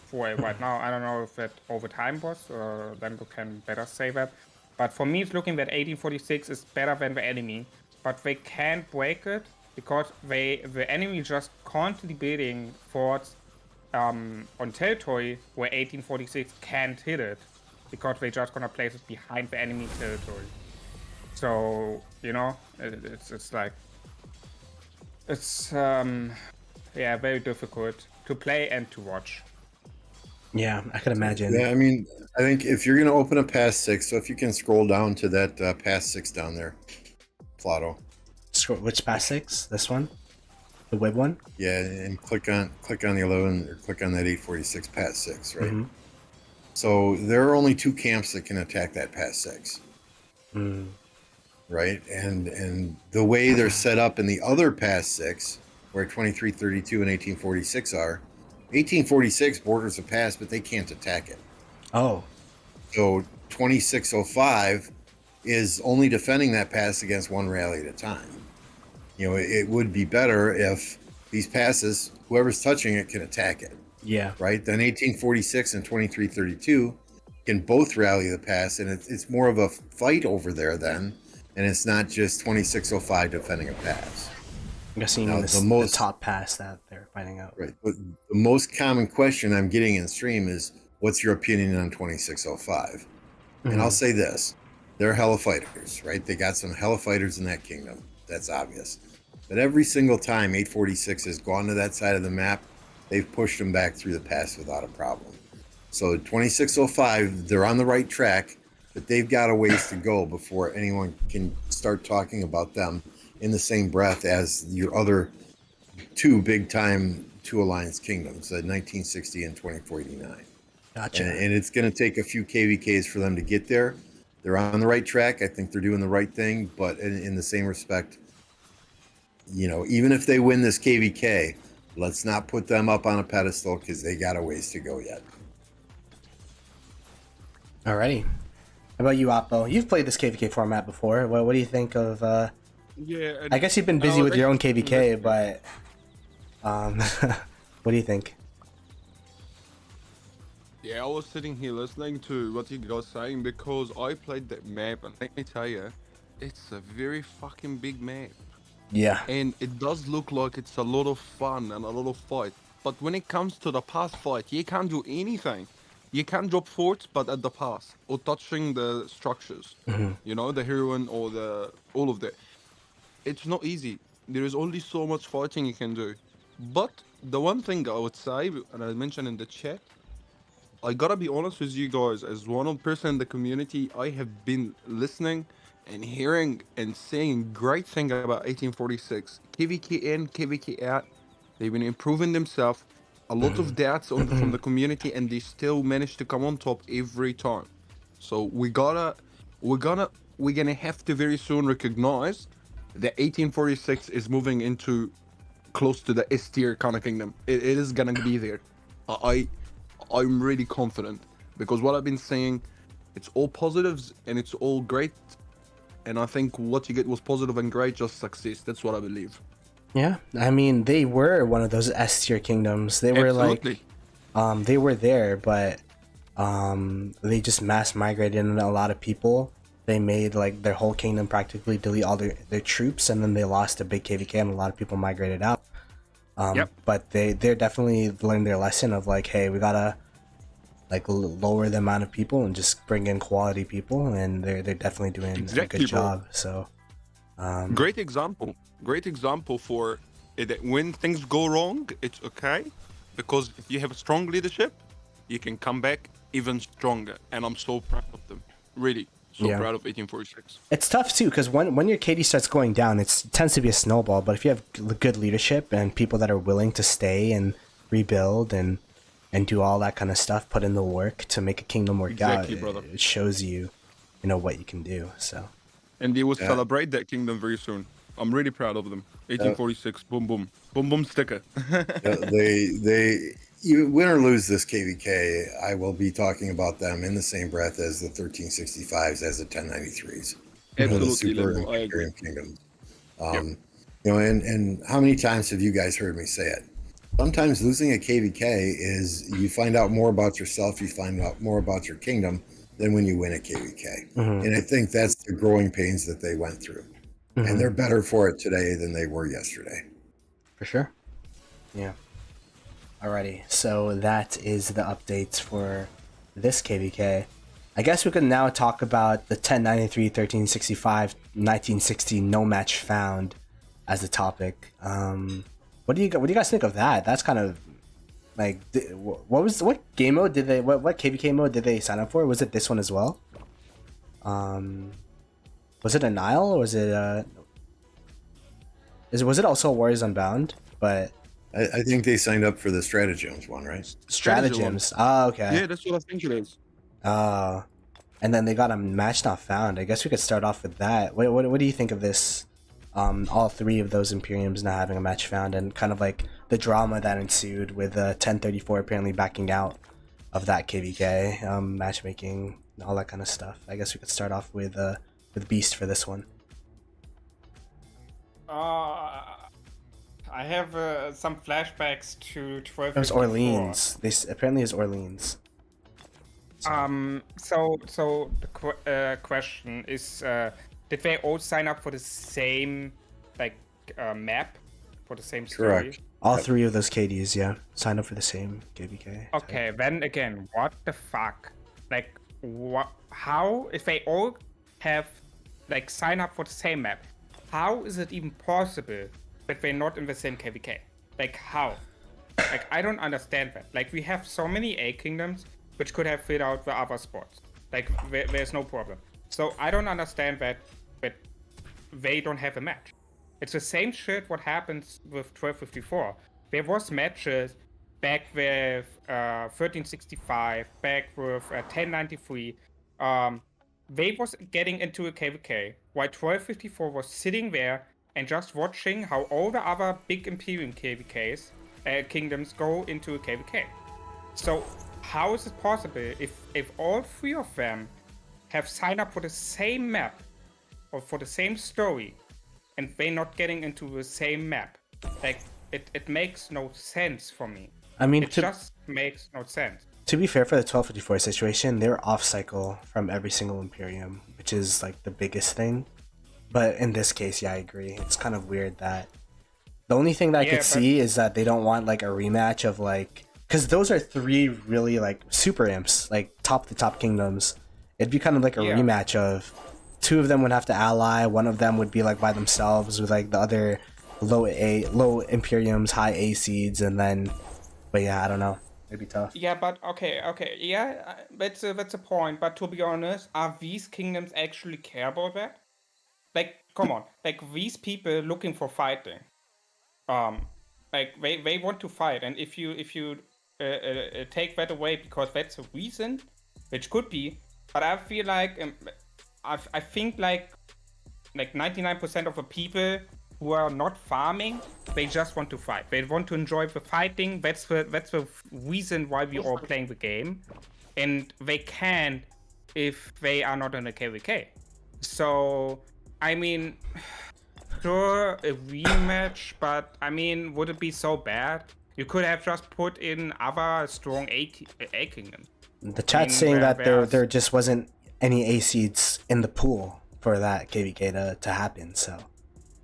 for right now. I don't know if that over time was, or then you can better say that. But for me, it's looking that 1846 is better than the enemy, but they can't break it because the enemy just constantly building forts on territory where 1846 can't hit it, because they're just gonna place it behind the enemy territory. So, you know, it's like, it's yeah, very difficult to play and to watch. Yeah, I could imagine. Yeah, I mean, I think if you're going to open a pass 6, so if you can scroll down to that pass 6 down there, Ploto. Which pass 6? This one? The web one? Yeah, and click on the 11 or click on that 846 pass 6, right? Mm-hmm. So there are only 2 camps that can attack that pass 6. Right? And the way they're set up in the other pass 6, where 2332 and 1846 are, 1846 borders the pass, but they can't attack it. Oh. So 2605 is only defending that pass against 1 rally at a time. You know, it would be better if these passes, whoever's touching it can attack it, Yeah. right? Then 1846 and 2332 can both rally the pass, and it's more of a fight over there then, and it's not just 2605 defending a pass. I'm guessing Now, the top pass that they're finding out. Right. But the most common question I'm getting in stream is, what's your opinion on 2605? And I'll say this. They're hella fighters, right? They got some hella fighters in that kingdom. That's obvious. But every single time 846 has gone to that side of the map, they've pushed them back through the pass without a problem. So 2605, they're on the right track, but they've got a ways to go before anyone can start talking about them in the same breath as your other two big-time two alliance kingdoms, 1960 and 2489. Gotcha. And it's going to take a few KvKs for them to get there. They're on the right track. I think they're doing the right thing, but in the same respect, you know, even if they win this KvK, let's not put them up on a pedestal because they got a ways to go yet. Alrighty. How about you, Oppo? You've played this KvK format before. What do you think of? Yeah. I guess you've been busy with your own KvK, but what do you think? Yeah, I was sitting here listening to what you guys saying because I played that map, and let me tell you, it's a very fucking big map. Yeah. And it does look like it's a lot of fun and a lot of fight. But when it comes to the pass fight, you can't do anything. You can drop forts, but at the pass or touching the structures, you know, the heroine or all of that. It's not easy. There is only so much fighting you can do. But the one thing I would say, and I mentioned in the chat, I gotta be honest with you guys, as one person in the community, I have been listening and hearing and saying great thing about 1846. KvK in, KvK out. They've been improving themselves. A lot of deaths from the community, and they still manage to come on top every time. So we're gonna have to very soon recognize that 1846 is moving into close to the S tier kind of kingdom. It is gonna be there. I'm really confident because what I've been saying, it's all positives and it's all great. And I think what you get was positive and great, just success. That's what I believe. Yeah, I mean, they were one of those S tier kingdoms. They were Absolutely. they were there, but they just mass migrated in a lot of people. They made like their whole kingdom practically delete all their troops, and then they lost a big KvK, and a lot of people migrated out. But they're definitely learned their lesson of like, hey, we gotta like lower the amount of people and just bring in quality people, and they're definitely doing a good job. So Great example for it, that when things go wrong, it's okay, because if you have a strong leadership, you can come back even stronger. And I'm so proud of them, really so proud of 1846. It's tough too, because when your KD starts going down, it tends to be a snowball. But if you have good leadership and people that are willing to stay and rebuild and do all that kind of stuff, put in the work to make a kingdom work out, it shows you know what you can do. So. And they will celebrate that kingdom very soon. I'm really proud of them. 1846, boom, boom, boom, boom, sticker. You win or lose this KvK, I will be talking about them in the same breath as the 1365s, as the 1093s. Absolutely, the super imperium kingdoms. You know, and how many times have you guys heard me say it? Sometimes losing a KvK is you find out more about yourself, you find out more about your kingdom than when you win a KvK. And I think that's the growing pains that they went through. And they're better for it today than they were yesterday. For sure. Yeah. Alrighty, so that is the updates for this KvK. I guess we could now talk about the 1093, 1365, 1960 no match found as the topic. What do you guys think of that? That's kind of like, what game mode did they, what KvK mode did they sign up for? Was it this one as well? Was it a Nile, or was it was it also Warriors Unbound? But I think they signed up for the stratagems one, right? Stratagems. Oh, okay. Yeah, that's what I think it is. And then they got a match not found. I guess we could start off with that. What do you think of this? All three of those Imperiums not having a match found, and kind of like the drama that ensued with 1034 apparently backing out of that KvK, matchmaking, and all that kind of stuff. I guess we could start off with Beast for this one. I have some flashbacks to 12. It was Orleans. Apparently it's Orleans. So the question is, did they all sign up for the same like map for the same story? Correct. All three of those KDs, yeah, signed up for the same KvK. Okay, then again, what the fuck? Like, what? How if they all have like sign up for the same map? How is it even possible that they're not in the same KvK? Like how? Like I don't understand that. Like we have so many A kingdoms which could have filled out the other spots. Like there's no problem. So I don't understand that they don't have a match. It's the same shit what happens with 1254. There was matches back with 1365, back with 1093. They was getting into a KvK, while 1254 was sitting there and just watching how all the other big imperium KvKs, kingdoms go into a KvK. So how is it possible if all three of them have signed up for the same map or for the same story and they're not getting into the same map? Like it makes no sense for me. I mean, It just makes no sense. to be fair, for the 1254 situation, they were off cycle from every single Imperium, which is like the biggest thing. But in this case, yeah, I agree. It's kind of weird that the only thing that I could see is that they don't want like a rematch of like, because those are three really like super imps, like top kingdoms. It'd be kind of like a rematch of two of them would have to ally, one of them would be like by themselves with like the other low Imperiums, high A seeds, and then, but yeah, I don't know. It'd be tough. Yeah, but okay, yeah, that's a point. But to be honest, are these kingdoms actually care about that? Like, come on, like these people looking for fighting, like they want to fight, and if you take that away because that's a reason, which could be, but I feel like I think like 99% of the people who are not farming, they just want to fight. They want to enjoy the fighting. That's the reason why we are playing the game, and they can't if they are not in a KvK. So I mean, sure, a rematch, but I mean, would it be so bad? You could have just put in other strong A kingdoms. The chat's saying that there just wasn't any A seeds in the pool for that KvK to happen, so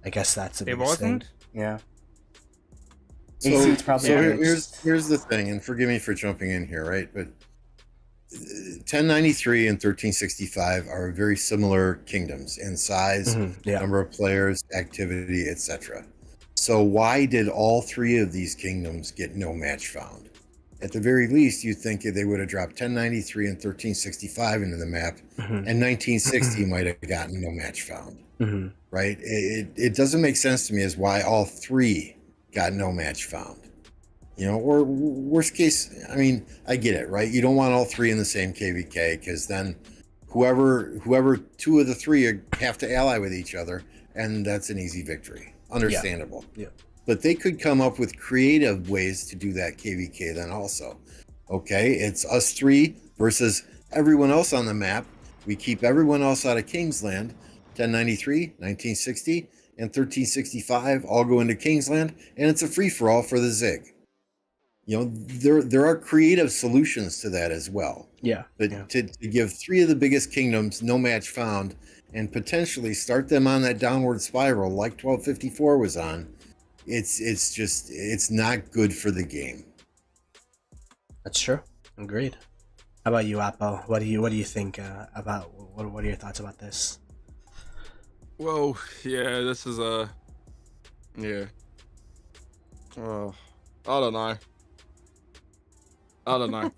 I guess that's a big thing. Wasn't? Yeah. So here's the thing, and forgive me for jumping in here, right? But 1093 and 1365 are very similar kingdoms in size, number of players, activity, etc. So why did all three of these kingdoms get no match found? At the very least, you'd think they would have dropped 1093 and 1365 into the map, and 1960 might have gotten no match found. Right? It doesn't make sense to me as why all three got no match found. You know, or worst case, I mean, I get it, right? You don't want all three in the same KvK because then whoever two of the three have to ally with each other, and that's an easy victory. Understandable. Yeah. But they could come up with creative ways to do that KvK then also. Okay, it's us three versus everyone else on the map. We keep everyone else out of Kingsland. 1093, 1960, and 1365 all go into Kingsland, and it's a free-for-all for the Zig. You know, there are creative solutions to that as well. Yeah. But to give three of the biggest kingdoms no match found and potentially start them on that downward spiral like 1254 was on, it's not good for the game. That's true. Agreed. How about you, Appo? What do you think about what are your thoughts about this? Well, yeah, this is I don't know.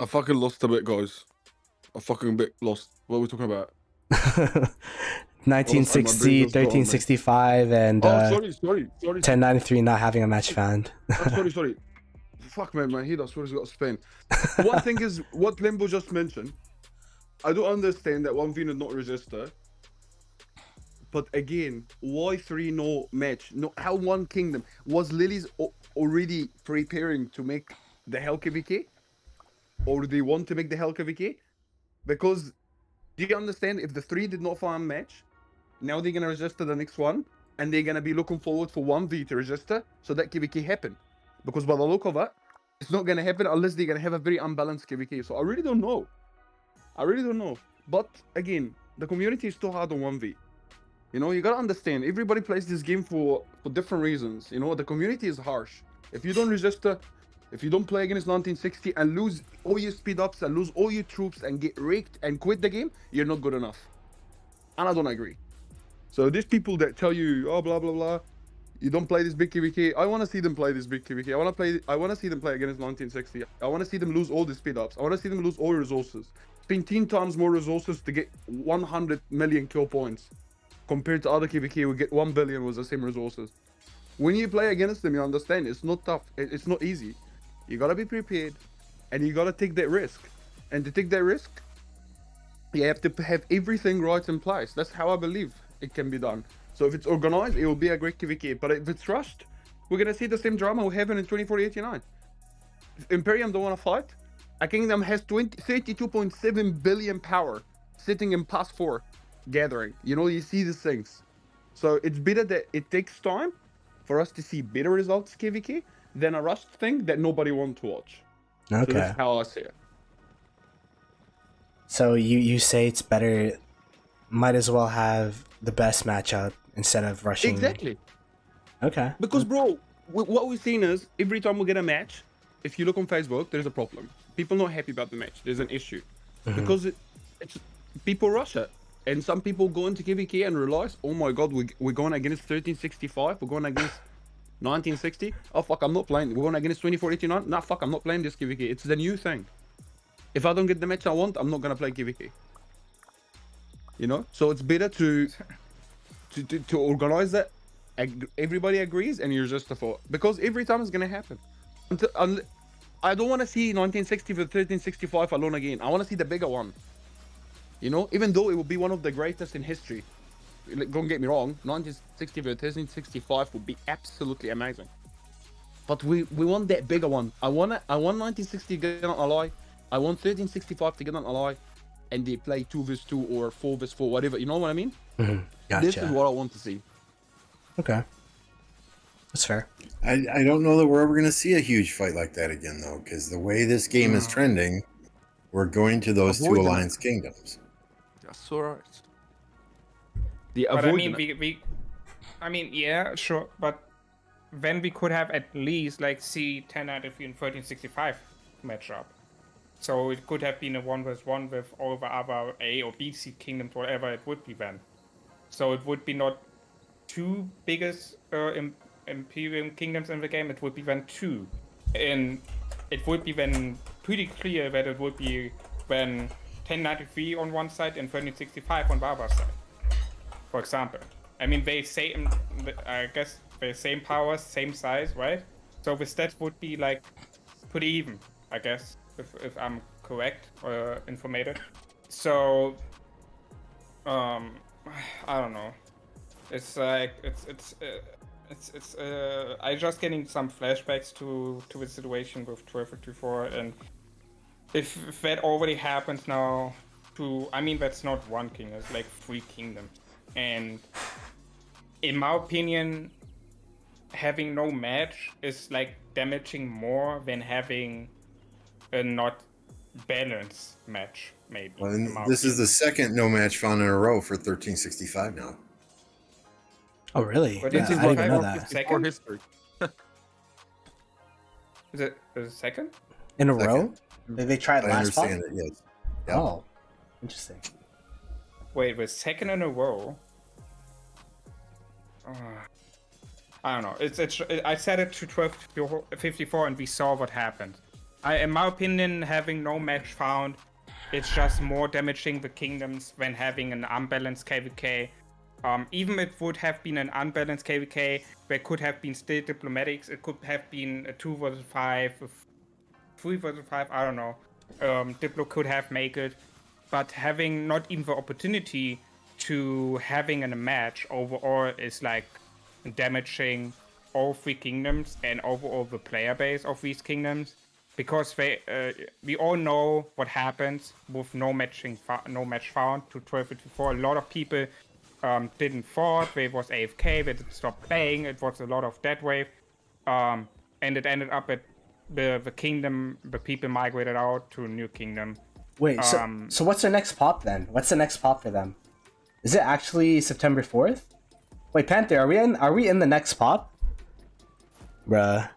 I fucking lost a bit, guys. A fucking bit lost. What are we talking about? 1960, 1365, and sorry. 1093 not having a match found. Sorry. Fuck, man, my head, I swear, has got a spin. One thing is, what Lambeau just mentioned, I do understand that 1v did not register. But again, why 3 no match? No, how one kingdom? Was Lily's already preparing to make the Hell KvK? Or do they want to make the Hell KvK? Because, do you understand, if the 3 did not find a match, now they're going to register the next one, and they're going to be looking forward for 1v to register, so that KvK happen. Because by the look of it, it's not going to happen unless they're going to have a very unbalanced KvK. So I really don't know. But again, the community is too hard on 1v. You know, you gotta understand, everybody plays this game for different reasons. You know, the community is harsh. If you don't register, if you don't play against 1960 and lose all your speed ups and lose all your troops and get raked and quit the game, you're not good enough. And I don't agree. So there's people that tell you, oh, blah, blah, blah, you don't play this big KvK. I want to see them play this big KvK. I want to see them play against 1960. I want to see them lose all the speed ups. I want to see them lose all resources. Spend 10 times more resources to get 100 million kill points compared to other KvK. We get 1 billion with the same resources. When you play against them, you understand it's not tough. It's not easy. You gotta be prepared, and you gotta take that risk. And to take that risk, you have to have everything right in place. That's how I believe it can be done. So if it's organized, it will be a great KvK. But if it's rushed, we're gonna see the same drama we happened in 2489. If Imperium don't want to fight, a kingdom has 32.7 billion power sitting in Pass 4 gathering. You know, you see these things. So it's better that it takes time for us to see better results KvK than a rushed thing that nobody wants to watch. Okay. So that's how I see it. So you say it's better, might as well have the best matchup instead of rushing. Exactly. Okay. Because, bro, what we've seen is every time we get a match, if you look on Facebook, there's a problem. People not happy about the match. There's an issue. Because it's people rush it. And some people go into KvK and realize, oh my god, we're going against 1365, we're going against 1960. Oh fuck, I'm not playing. We're going against 2489. Nah, fuck, I'm not playing this KvK. It's the new thing. If I don't get the match I want, I'm not gonna play KvK. You know, so it's better to organize that. Everybody agrees, and you're just a fault because every time it's gonna happen. I don't want to see 1960 for 1365 alone again. I want to see the bigger one. You know, even though it will be one of the greatest in history. Don't get me wrong, 1960 for 1365 would be absolutely amazing. But we want that bigger one. I want 1960 to get an ally. I want 1365 to get an ally, and they play 2v2 or 4v4, whatever. You know what I mean? Gotcha. This is what I want to see. Okay. That's fair. I don't know that we're ever going to see a huge fight like that again, though, because the way this game is trending, we're going to those two alliance kingdoms. That's alright. But I mean, I mean, yeah, sure. But then we could have at least like see 1093 and 1365 matchup. So it could have been a 1v1 with all the other A or B C kingdoms, whatever it would be then. So it would be not two biggest imperium kingdoms in the game. It would be then two, and it would be then pretty clear that it would be when 1093 on one side and 1365 on the other side. For example, I mean they same, I guess the same powers, same size, right? So the stats would be like pretty even, I guess, if I'm correct or informated. So I don't know. It's like it's I just getting some flashbacks to the situation with 1254, and if that already happens now to, I mean that's not one kingdom, it's like 3 kingdoms. And in my opinion, having no match is like damaging more than having a not balanced match, maybe. Well, and this is the second no match found in a row for 1365 now. Oh, really? But Yeah, this I is didn't even know that. second? History. Is it a second? In a Second. row? Did they try it I last understand pop? it, yes. Yep. Oh, interesting. Wait, the second in a row? I don't know. I set it to 1254 and we saw what happened. In my opinion, having no match found, it's just more damaging the kingdoms than having an unbalanced KvK. Even if it would have been an unbalanced KvK, there could have been still diplomatics. It could have been a 2 versus 5, a 3 versus 5, I don't know. Diplo could have made it. But having not even the opportunity to having a match overall is like damaging all 3 kingdoms and overall the player base of these kingdoms, because we all know what happens with no match found to 1254. A lot of people didn't fought, they was AFK, they stopped playing, it was a lot of dead wave, and it ended up at the kingdom, the people migrated out to a new kingdom. Wait, so what's their next pop then? What's the next pop for them? Is it actually September 4th? Wait, Panther, are we in the next pop? Bruh.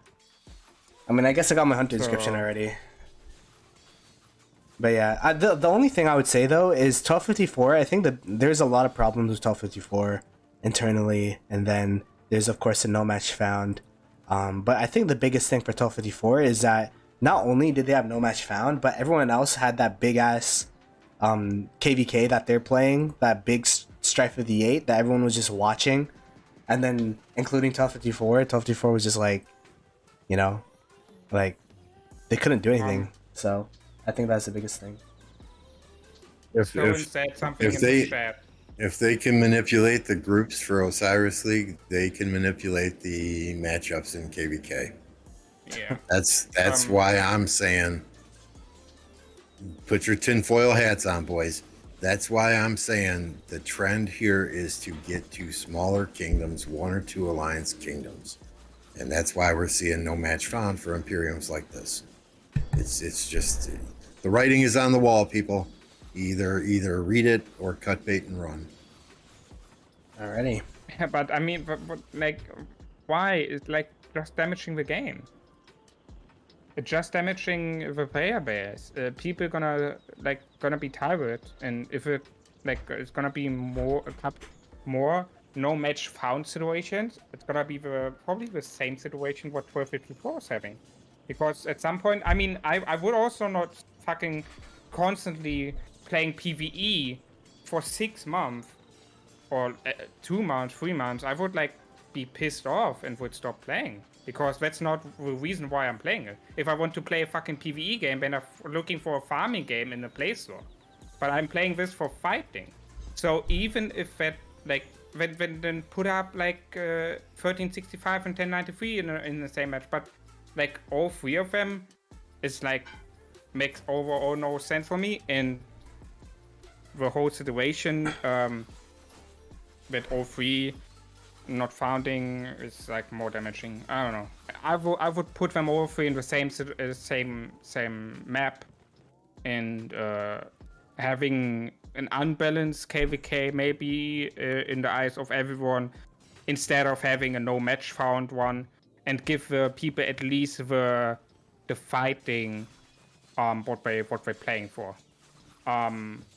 I mean, I guess I got my hunter inscription already. But yeah, the only thing I would say though is 1254. I think that there's a lot of problems with 1254 internally, and then there's of course a no match found. But I think the biggest thing for 1254 is that not only did they have no match found, but everyone else had that big ass KvK that they're playing, that big Strife of the 8 that everyone was just watching, and then including 1254. 1254 was just like, you know, like they couldn't do anything. So I think that's the biggest thing. If they can manipulate the groups for Osiris League, they can manipulate the matchups in KvK. Yeah. That's why I'm saying put your tinfoil hats on, boys. That's why I'm saying the trend here is to get to smaller kingdoms, 1 or 2 alliance kingdoms. And that's why we're seeing no match found for imperiums like this. It's just the writing is on the wall, people. Either read it or cut bait and run. Alrighty. Yeah, but I mean, but like, why? It's like just damaging the game. It's just damaging the player base. People gonna be tired, and if it it's gonna be more no match found situations, it's gonna be probably the same situation what 1254 is having. Because at some point, I mean, I would also not fucking constantly playing PvE for 6 months or 2 months, 3 months. I would be pissed off and would stop playing, because that's not the reason why I'm playing it. If I want to play a fucking PvE game, then I'm looking for a farming game in the Play Store. But I'm playing this for fighting. So even if that when then put up 1365 and 1093 in the same match, but all 3 of them is makes overall no sense for me, and the whole situation with all 3 not founding is more damaging. I don't know. I would put them all 3 in the same map, and having an unbalanced KvK maybe in the eyes of everyone, instead of having a no match found one, and give the people at least the fighting what they're playing for.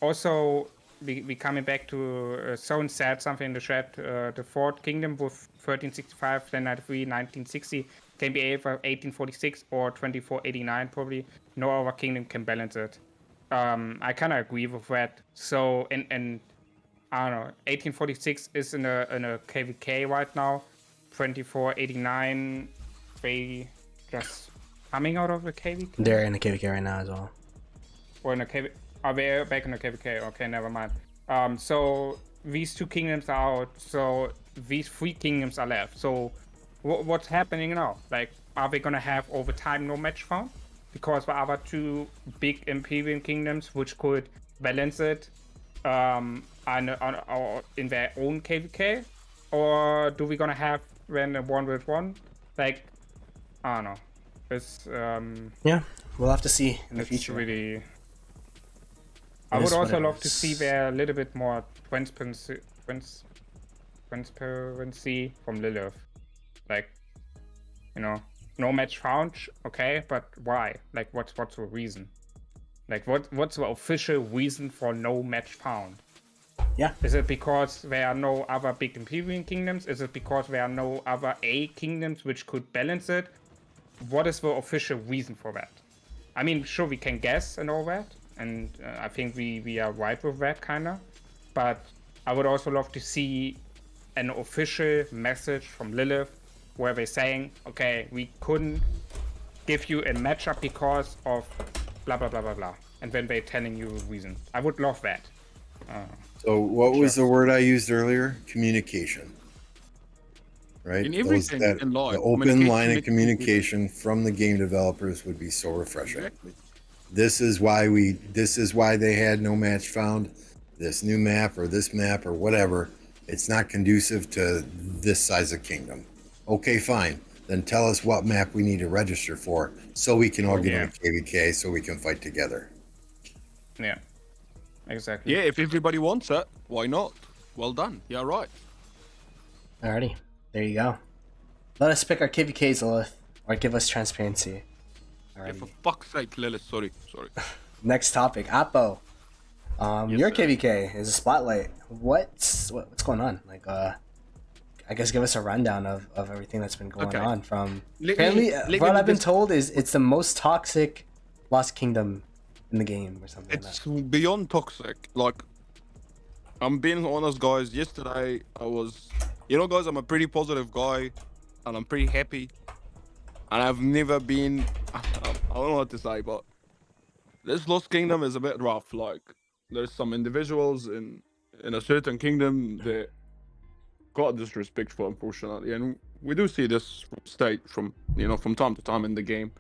Also, we coming back to Zone said something in the chat. The Fourth Kingdom with 1365, 1093, 1960 can be either 1846 or 2489 probably. No other kingdom can balance it. I kind of agree with that. So, and I don't know, 1846 is in a KvK right now. 2489, they just coming out of the KvK. They're in the KvK right now as well. Or in a KvK. Are they back in the KvK? Okay, never mind. So these 2 kingdoms are out. So these 3 kingdoms are left. So what's happening now? Are they gonna have over time no match found? Because the other 2 big imperium kingdoms, which could balance it, are in their own KvK, or do we gonna have then a 1v1? I don't know. It's yeah, we'll have to see in the future. Really, I would also love to see there a little bit more transparency from Lilith. No match found, okay, but why? What's the reason? What's the official reason for no match found? Yeah. Is it because there are no other big imperium kingdoms? Is it because there are no other A kingdoms which could balance it? What is the official reason for that? I mean, sure, we can guess and all that, and I think we are right with that kinda, but I would also love to see an official message from Lilith where they're saying, okay, we couldn't give you a matchup because of blah blah blah blah blah, and then they're telling you the reason. I would love that. So what was the word I used earlier? Communication. Right? In everything in law, the open line of communication from the game developers would be so refreshing. Exactly. This is why they had no match found. This new map or this map or whatever, it's not conducive to this size of kingdom. Okay, fine. Then tell us what map we need to register for so we can all get on KvK so we can fight together. Yeah. Exactly. Yeah, if everybody wants it, why not? Well done. Yeah, right. Alrighty, there you go. Let us pick our KvKs, Lilith, or give us transparency. Yeah, Alrighty. for fuck's sake, Lilith. Sorry. Next topic, Apo. Yes, Your sir. KvK is a spotlight. What's going on? Like, I guess give us a rundown of everything that's been going Okay. on. From Let apparently, me what do I've been this. told is it's the most toxic Lost Kingdom in the game, or something like It's that. beyond toxic. Like, I'm being honest, guys. Yesterday, I was, guys, I'm a pretty positive guy, and I'm pretty happy. And I've never been, I don't know what to say, but this Lost Kingdom is a bit rough. Like, there's some individuals in a certain kingdom that got disrespectful, unfortunately, and we do see this from time to time in the game.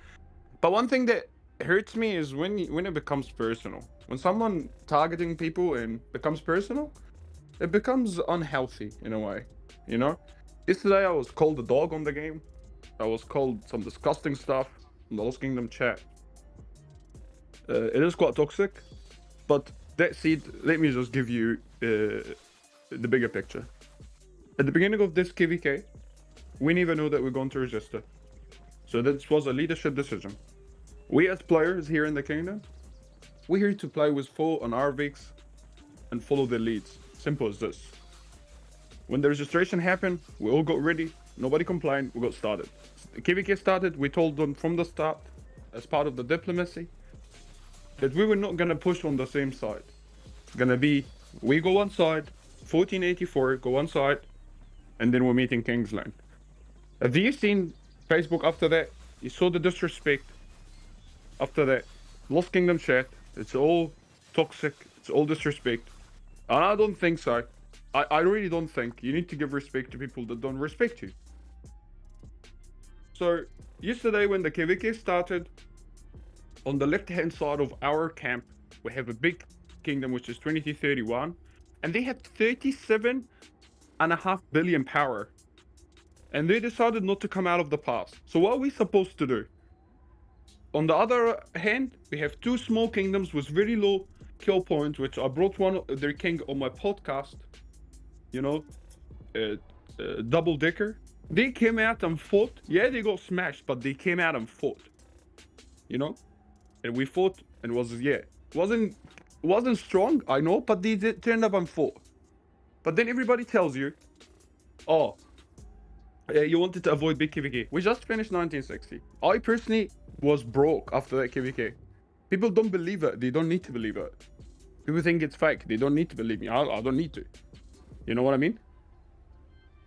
But one thing that hurts me is when it becomes personal. When someone targeting people and becomes personal, it becomes unhealthy in a way. Yesterday I was called a dog on the game. I was called some disgusting stuff in the Lost Kingdom chat. It is quite toxic, but that said, let me just give you the bigger picture. At the beginning of this KvK, we never knew that we're going to register. So this was a leadership decision. We as players here in the kingdom, we're here to play with full on our Vix and follow the leads. Simple as this. When the registration happened, we all got ready. Nobody complained. We got started. The KvK started. We told them from the start, as part of the diplomacy, that we were not gonna push on the same side. It's gonna be we go one side, 1484 go one side, and then we're meeting Kingsland. Have you seen Facebook after that? You saw the disrespect. After that, Lost Kingdom chat, it's all toxic, it's all disrespect. And I don't think so. I really don't think you need to give respect to people that don't respect you. So, yesterday when the KvK started, on the left-hand side of our camp, we have a big kingdom which is 2331, and they had 37.5 billion power. And they decided not to come out of the pass. So what are we supposed to do? On the other hand, we have two small kingdoms with very low kill points, which I brought one of their king on my podcast, Double Decker. They came out and fought. Yeah, they got smashed, but they came out and fought. And we fought, and wasn't strong, I know, but they did turn up and fought. But then everybody tells you, oh, you wanted to avoid big KvK. We just finished 1960. I personally was broke after that KvK. People don't believe it. They don't need to believe it. People think it's fake. They don't need to believe me. I don't need to. You know what I mean?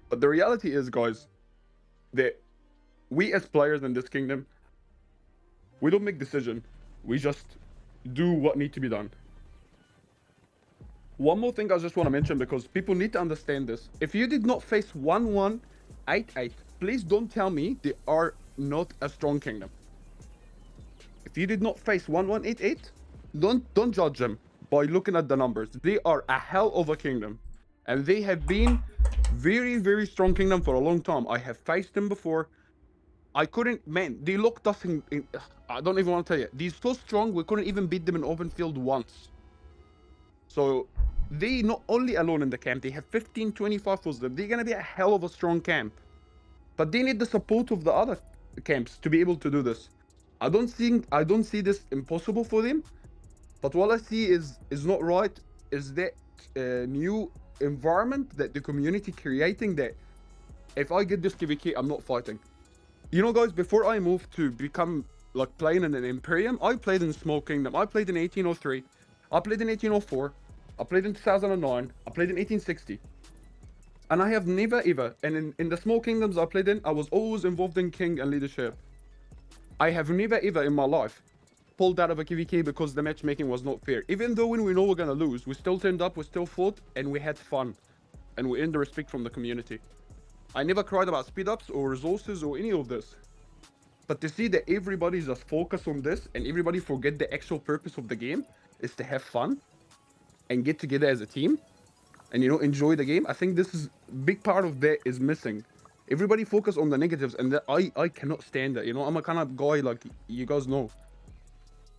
But the reality is, guys, that we as players in this kingdom, we don't make decisions. We just do what needs to be done. One more thing I just want to mention, because people need to understand this. If you did not face 1188, please don't tell me they are not a strong kingdom. If you did not face 1188, don't judge them by looking at the numbers. They are a hell of a kingdom, and they have been very, very strong kingdom for a long time. I have faced them before. I couldn't, man, they looked us in I don't even want to tell you. They're so strong, we couldn't even beat them in open field once. So they not only alone in the camp, they have 1525 with them. They're gonna be a hell of a strong camp. But they need the support of the other camps to be able to do this. I don't see this impossible for them. But what I see is not right, is that new environment that the community creating, that if I get this KvK, I'm not fighting. Guys, before I moved to become like playing in an imperium, I played in small kingdom. I played in 1803, I played in 1804, I played in 2009, I played in 1860. And I have never ever, and in the small kingdoms I played in, I was always involved in king and leadership. I have never ever in my life pulled out of a KvK because the matchmaking was not fair. Even though when we know we're gonna lose, we still turned up, we still fought, and we had fun. And we earned the respect from the community. I never cried about speed ups or resources or any of this. But to see that everybody just focus on this and everybody forget the actual purpose of the game is to have fun and get together as a team and enjoy the game. I think this is big part of that is missing. Everybody focus on the negatives, and that I cannot stand that. I'm a kind of guy, like you guys know.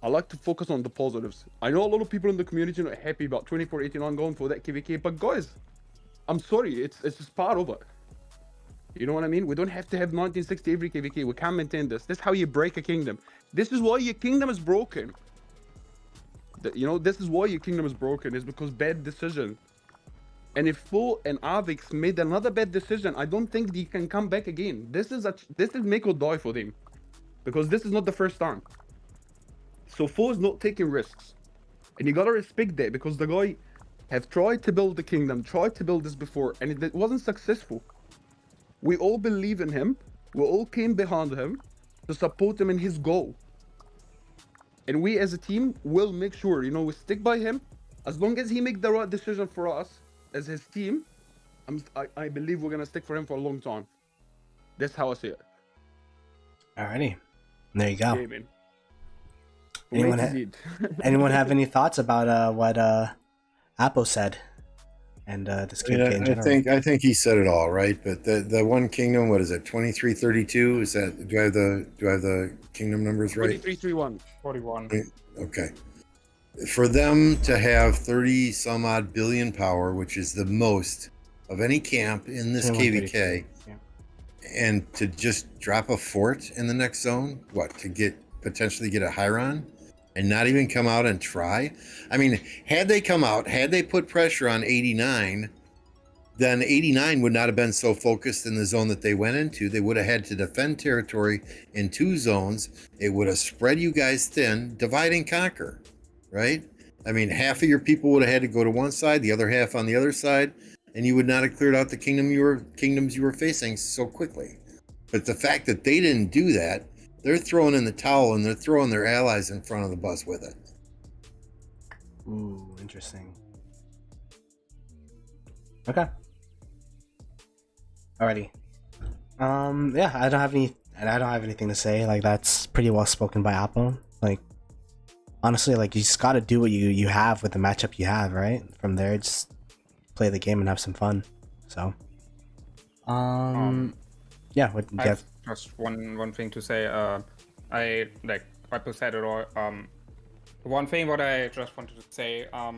I like to focus on the positives. I know a lot of people in the community are not happy about 2489 going for that KvK, but guys, I'm sorry, it's just part of it. You know what I mean? We don't have to have 1960 every KvK. We can't maintain this. This is how you break a kingdom. This is why your kingdom is broken. You know, this is why your kingdom is broken. Is because bad decision. And if Fo and Avix made another bad decision, I don't think they can come back again. This is make or die for them, because this is not the first time. So Fo is not taking risks, and you gotta respect that, because the guy have tried to build the kingdom, tried to build this before, and it wasn't successful. We all believe in him. We all came behind him to support him in his goal. And we as a team will make sure, you know, we stick by him. As long as he make the right decision for us as his team, I believe we're going to stick for him for a long time. That's how I see it. Alrighty. There you go. Yeah, man. Anyone have any thoughts about what Apo said? And this KvK in general. I think he said it all, right? But the one kingdom, what is it? 2332? Is that do I have the kingdom numbers right? 2331. 41. Okay. For them to have 30 some odd billion power, which is the most of any camp in this KvK, yeah. And to just drop a fort in the next zone, what, to potentially get a Hyron and not even come out and try? I mean, had they come out, had they put pressure on 89, then 89 would not have been so focused in the zone that they went into. They would have had to defend territory in 2 zones. It would have spread you guys thin, divide and conquer, right? I mean, half of your people would have had to go to one side, the other half on the other side, and you would not have cleared out the kingdoms you were facing so quickly. But the fact that they didn't do that, they're throwing in the towel, and they're throwing their allies in front of the bus with it. Ooh, interesting. Okay. Alrighty. Yeah, I don't have anything to say. Like, that's pretty well spoken by Apo. Like, honestly, like, you just gotta do what you have with the matchup you have, right? From there, just play the game and have some fun. So, yeah. What you have? Just one thing to say. I like Apo said it all. One thing what I just wanted to say. I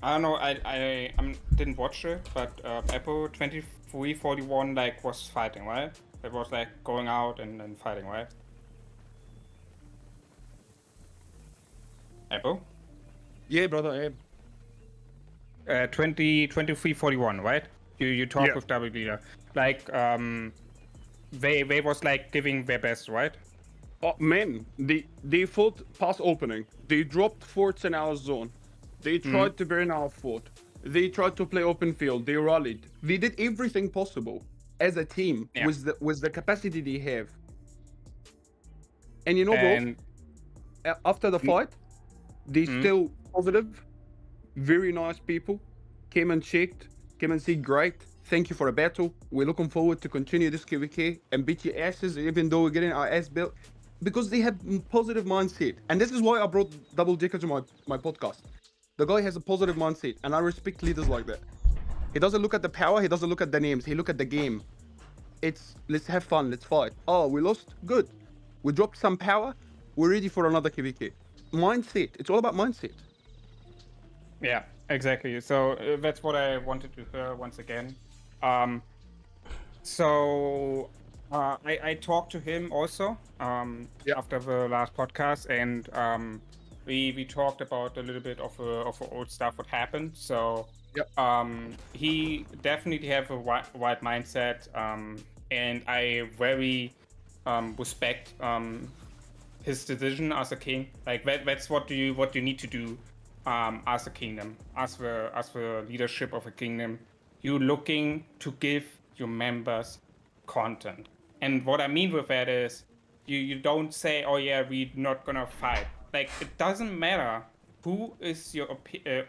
don't know. I didn't watch it, but Apo 2341 like was fighting, right? It was like going out and fighting, right? Apo? Yeah, brother. Yeah. 2341, right? You talk Yeah. with W leader. Like they was like giving their best, right? Oh man, they fought pass opening. They dropped forts in our zone. They tried to burn our fort. They tried to play open field. They rallied. They did everything possible as a team with the capacity they have. And you know, bro, after the fight, they still positive, very nice people, came and checked, came and said, great, thank you for the battle. We're looking forward to continue this KvK and beat your asses, even though we're getting our ass built. Because they have positive mindset. And this is why I brought Double Decker to my podcast. The guy has a positive mindset, and I respect leaders like that. He doesn't look at the power, he doesn't look at the names, he look at the game. It's, let's have fun, let's fight. Oh, we lost? Good. We dropped some power, we're ready for another KvK. Mindset, it's all about mindset. Yeah, exactly. So that's what I wanted to hear once again. I talked to him also after the last podcast, and we talked about a little bit of old stuff what happened. So he definitely have a wide mindset, and I very respect his decision as a king. Like that's what you need to do as a kingdom, as the leadership of a kingdom. You're looking to give your members content. And what I mean with that is you don't say, oh yeah, we're not gonna fight. Like, it doesn't matter who is your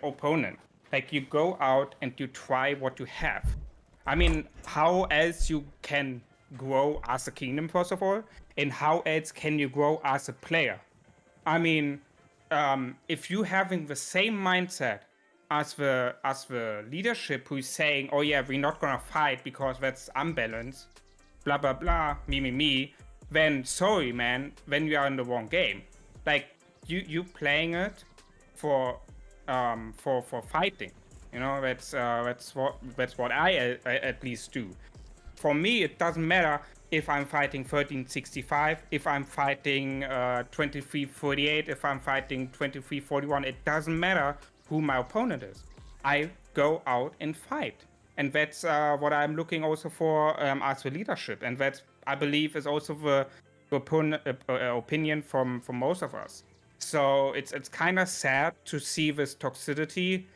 opponent. Like, you go out and you try what you have. I mean, how else you can grow as a kingdom, first of all, and how else can you grow as a player? I mean, if you having the same mindset as the leadership who's saying, oh yeah, we're not gonna fight because that's unbalanced, blah blah blah, me, then sorry man, then you are in the wrong game. Like, you playing it for fighting, You know, that's what I at least do. For me, it doesn't matter if I'm fighting 1365, if I'm fighting 2348, if I'm fighting 2341. It doesn't matter who my opponent is. I go out and fight. And that's what I'm looking also for as the leadership. And that, I believe, is also the opinion from most of us. So it's kind of sad to see this toxicity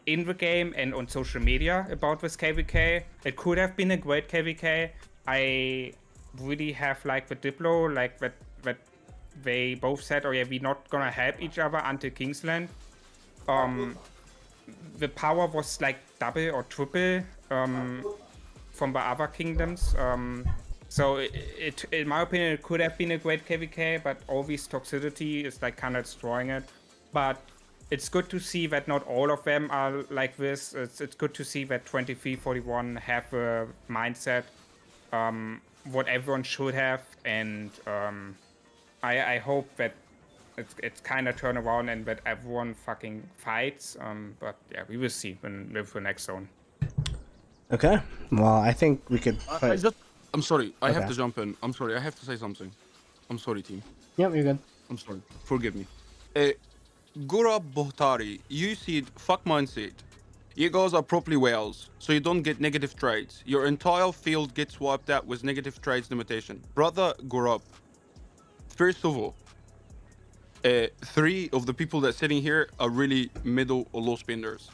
in the game and on social media about this KvK. It could have been a great KvK. I really have liked the Diplo, like that they both said, oh yeah, we're not gonna help each other until Kingsland. The power was like double or triple from the other kingdoms. So it, in my opinion, it could have been a great KvK, but all this toxicity is like kind of destroying it. But it's good to see that not all of them are like this. It's good to see that 2341 have a mindset, what everyone should have, and I hope that it's kind of turn around and that everyone fucking fights. But yeah, we will see when with the next zone. Okay. Well, I think we could. I'm sorry. I have Okay. to jump in. I'm sorry. I have to say something. I'm sorry, team. Yep, you're good. I'm sorry. Forgive me. Gura Bohtari, you said fuck mindset. You guys are properly whales, so you don't get negative trades. Your entire field gets wiped out with negative trades limitation. Brother Gurab, first of all, 3 of the people that sitting here are really middle or low spenders.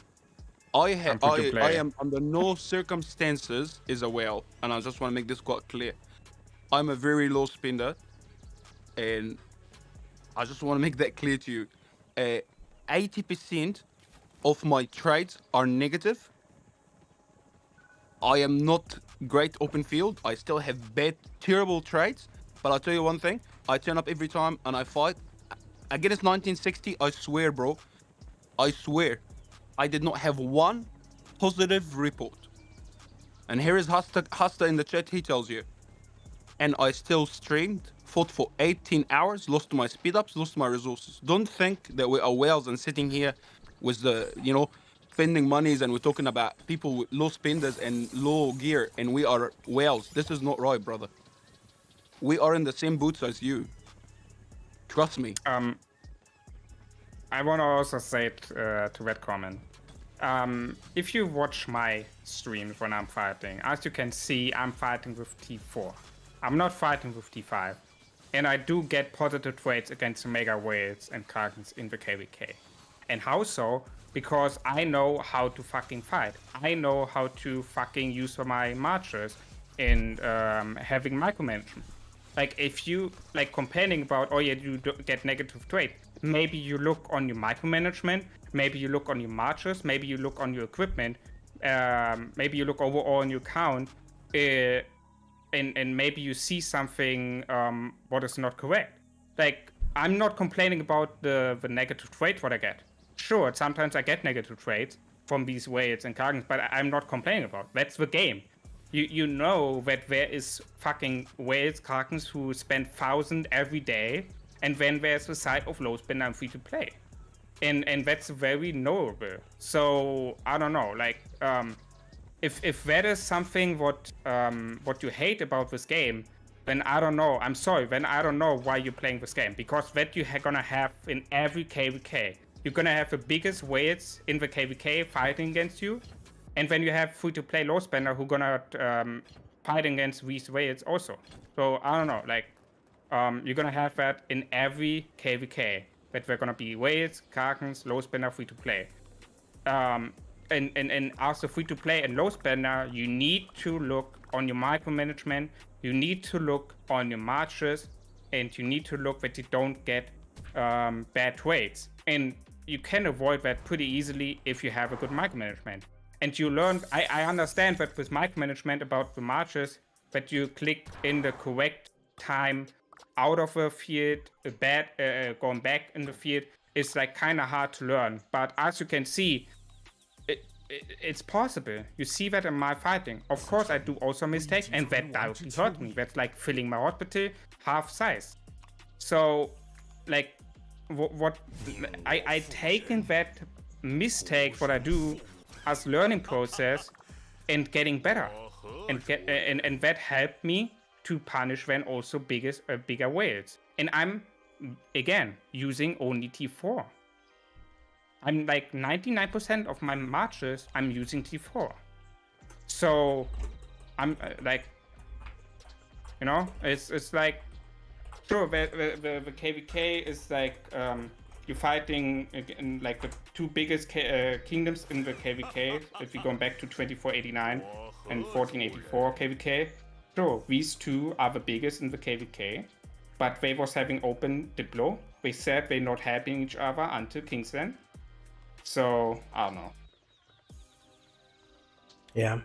I am under no circumstances is a whale, and I just want to make this quite clear. I'm a very low spender, and I just want to make that clear to you. 80% of my trades are negative. I am not great open field. I still have bad, terrible trades. But I'll tell you one thing. I turn up every time and I fight. Against 1960, I swear, bro. I swear. I did not have one positive report. And here is Hasta in the chat. He tells you. And I still streamed, fought for 18 hours, lost my speed ups, lost my resources. Don't think that we are whales and sitting here with the, spending monies, and we're talking about people with low spenders and low gear, and we are whales. This is not right, brother. We are in the same boots as you. Trust me. I want to also say to that comment. If you watch my streams when I'm fighting, as you can see, I'm fighting with T4. I'm not fighting with T5. And I do get positive trades against the Mega Whales and Krakens in the KvK. And how so? Because I know how to fucking fight. I know how to fucking use my marchers in having micromanagement. Like, if you, like, complaining about, oh yeah, you get negative trade, maybe you look on your micromanagement, maybe you look on your marchers, maybe you look on your equipment, maybe you look overall on your count, and maybe you see something what is not correct. Like, I'm not complaining about the negative trade what I get. Sure, sometimes I get negative trades from these whales and Krakens, but I'm not complaining about. That's the game. You know that there is fucking whales, Krakens who spend 1,000 every day, and then there's the side of low spend and free to play. And that's very knowable. So I don't know, like if that is something what you hate about this game, then I don't know. I'm sorry, then I don't know why you're playing this game, because that you're gonna have in every KvK. You're gonna have the biggest whales in the KvK fighting against you, and then you have free-to-play low spender who gonna fight against these whales also. So I don't know, like you're gonna have that in every KvK. That we're gonna be whales, Krakens, low spender, free-to-play. And as a free-to-play and low spender, you need to look on your micromanagement. You need to look on your marches, and you need to look that you don't get bad trades. And you can avoid that pretty easily if you have a good micromanagement. And you learn, I understand that with micromanagement about the marches, that you click in the correct time out of the field, going back in the field is like kind of hard to learn. But as you can see, it's possible. You see that in my fighting. Of course, I do also mistakes, and that directly hurt me. That's like filling my hospital half size. So, like, what I taken that mistake, what I do, us learning process and getting better, and that helped me to punish then also bigger whales. And I'm again using only T4. I'm like 99% of my marches I'm using T4. So I'm like, you know, it's like, sure, the KvK is like you're fighting in like the two biggest kingdoms in the KvK. If you're going back to 2489 and 1484 KvK, sure, these two are the biggest in the KvK, but they was having open diplo. They said they're not helping each other until Kingsland. So I don't know. Yeah.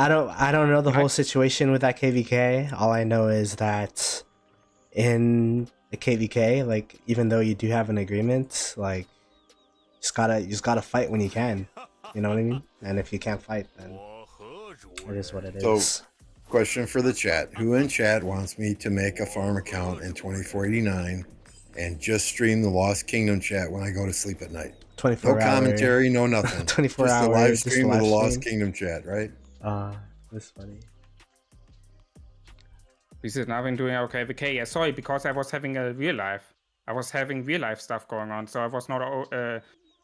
I don't know the whole situation with that KvK. All I know is that in the KvK, like, even though you do have an agreement, like, you just gotta fight when you can. You know what I mean? And if you can't fight, then it is what it is. So, question for the chat: who in chat wants me to make a farm account in 2489 and just stream the Lost Kingdom chat when I go to sleep at night? 24 No hour, commentary, no nothing. 24 just hour the live just stream of the Lost stream. Kingdom chat, right? That's funny. This is nothing doing okay. KvK. Yeah, sorry, because I was having a real life. I was having real life stuff going on, so I was not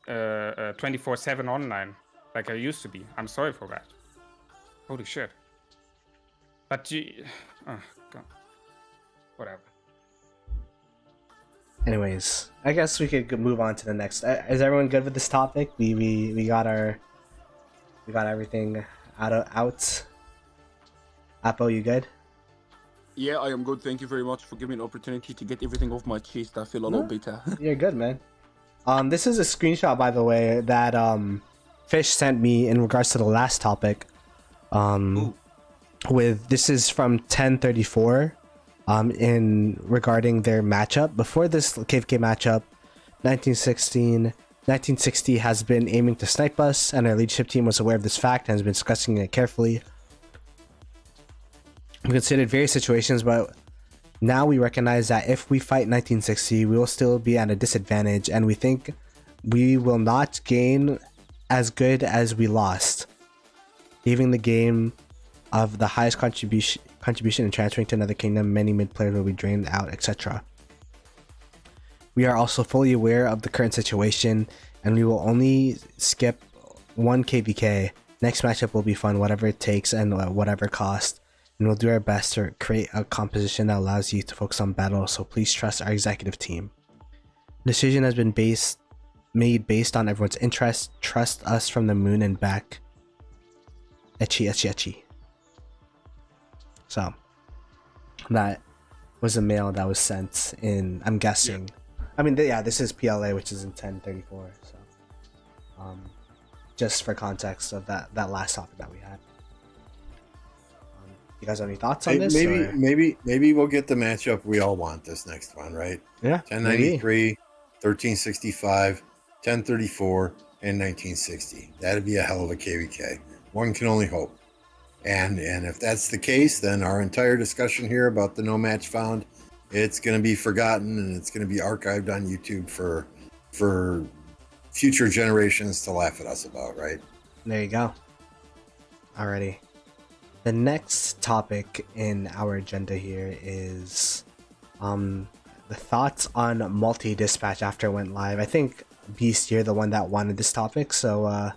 24/7 online like I used to be. I'm sorry for that. Holy shit. But oh, God. Whatever. Anyways, I guess we could move on to the next. Is everyone good with this topic? We got everything out. Apo, you good? Yeah, I am good. Thank you very much for giving me an opportunity to get everything off my chest. I feel a lot better. You're good, man. This is a screenshot, by the way, that Fish sent me in regards to the last topic. This is from 1034. In regarding their matchup. Before this KvK matchup, 1960 has been aiming to snipe us, and our leadership team was aware of this fact and has been discussing it carefully. We considered various situations, but now we recognize that if we fight 1960, we will still be at a disadvantage, and we think we will not gain as good as we lost, leaving the game of the highest contribution and transferring to another kingdom. Many mid players will be drained out, etc. We are also fully aware of the current situation, and we will only skip one KvK. Next matchup will be fun, whatever it takes and whatever cost, and we'll do our best to create a composition that allows you to focus on battle, so please trust our executive team. Decision has been made based on everyone's interest. Trust us from the moon and back. Etchy. So that was a mail that was sent in, I'm guessing. Yeah. I mean, this is PLA, which is in 1034. So, just for context of that last topic that we had. You guys have any thoughts on this? Maybe we'll get the matchup we all want this next one, right? Yeah. 1093, 1365, 1034, and 1960. That'd be a hell of a KvK. One can only hope. And if that's the case, then our entire discussion here about the no match found, it's going to be forgotten, and it's going to be archived on YouTube for future generations to laugh at us about, right? There you go. Alrighty. The next topic in our agenda here is the thoughts on multi-dispatch after it went live. I think, Beast, you're the one that wanted this topic, so I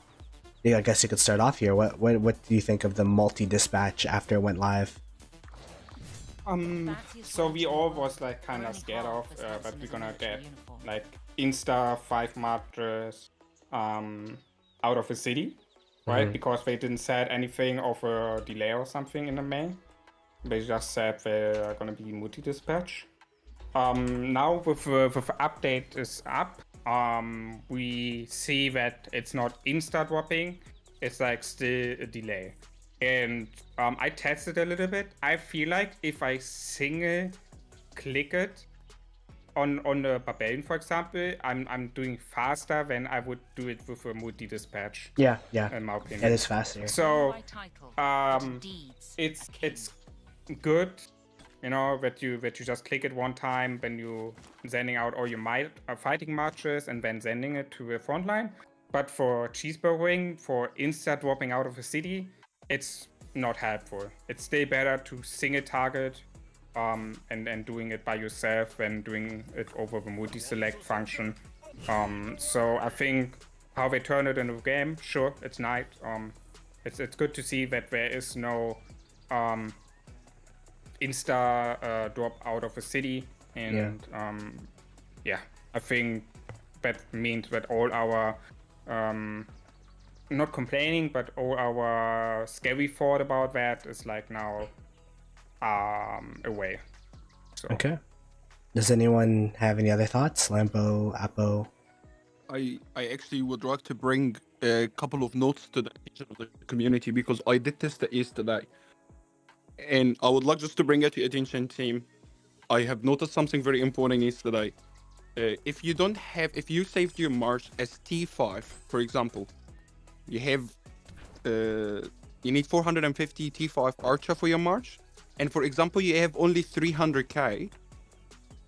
guess you could start off here. What do you think of the multi-dispatch after it went live? So we all was like kind of scared of, but we're gonna get like insta 5 marches out of the city, right? Mm-hmm. Because they didn't said anything of a delay or something in the main. They just said they're gonna be multi-dispatch. Now with the update is up, we see that it's not insta dropping, it's like still a delay. And I tested a little bit. I feel like if I single click it on the Barbarian, for example, I'm doing faster than I would do it with a multi-dispatch. Yeah. In my opinion. It is faster. So it's good. you know, that you just click it one time when you sending out all your fighting marches and then sending it to the front line. But for cheeseburgering, for insta dropping out of a city, it's not helpful. It's still better to single target and doing it by yourself than doing it over the multi-select function. So I think how they turn it into a game, sure, it's nice. It's good to see that there is no insta drop out of a city, and I think that means that all our not complaining, but all our scary thought about that is like now away. So. Okay. Does anyone have any other thoughts? Lambeau, Apo? I actually would like to bring a couple of notes to the attention of the community because I did test the East today. And I would like just to bring it to your attention, team. I have noticed something very important yesterday. If you saved your march as T5, for example, you need 450 T5 archer for your march. And for example, you have only 300k.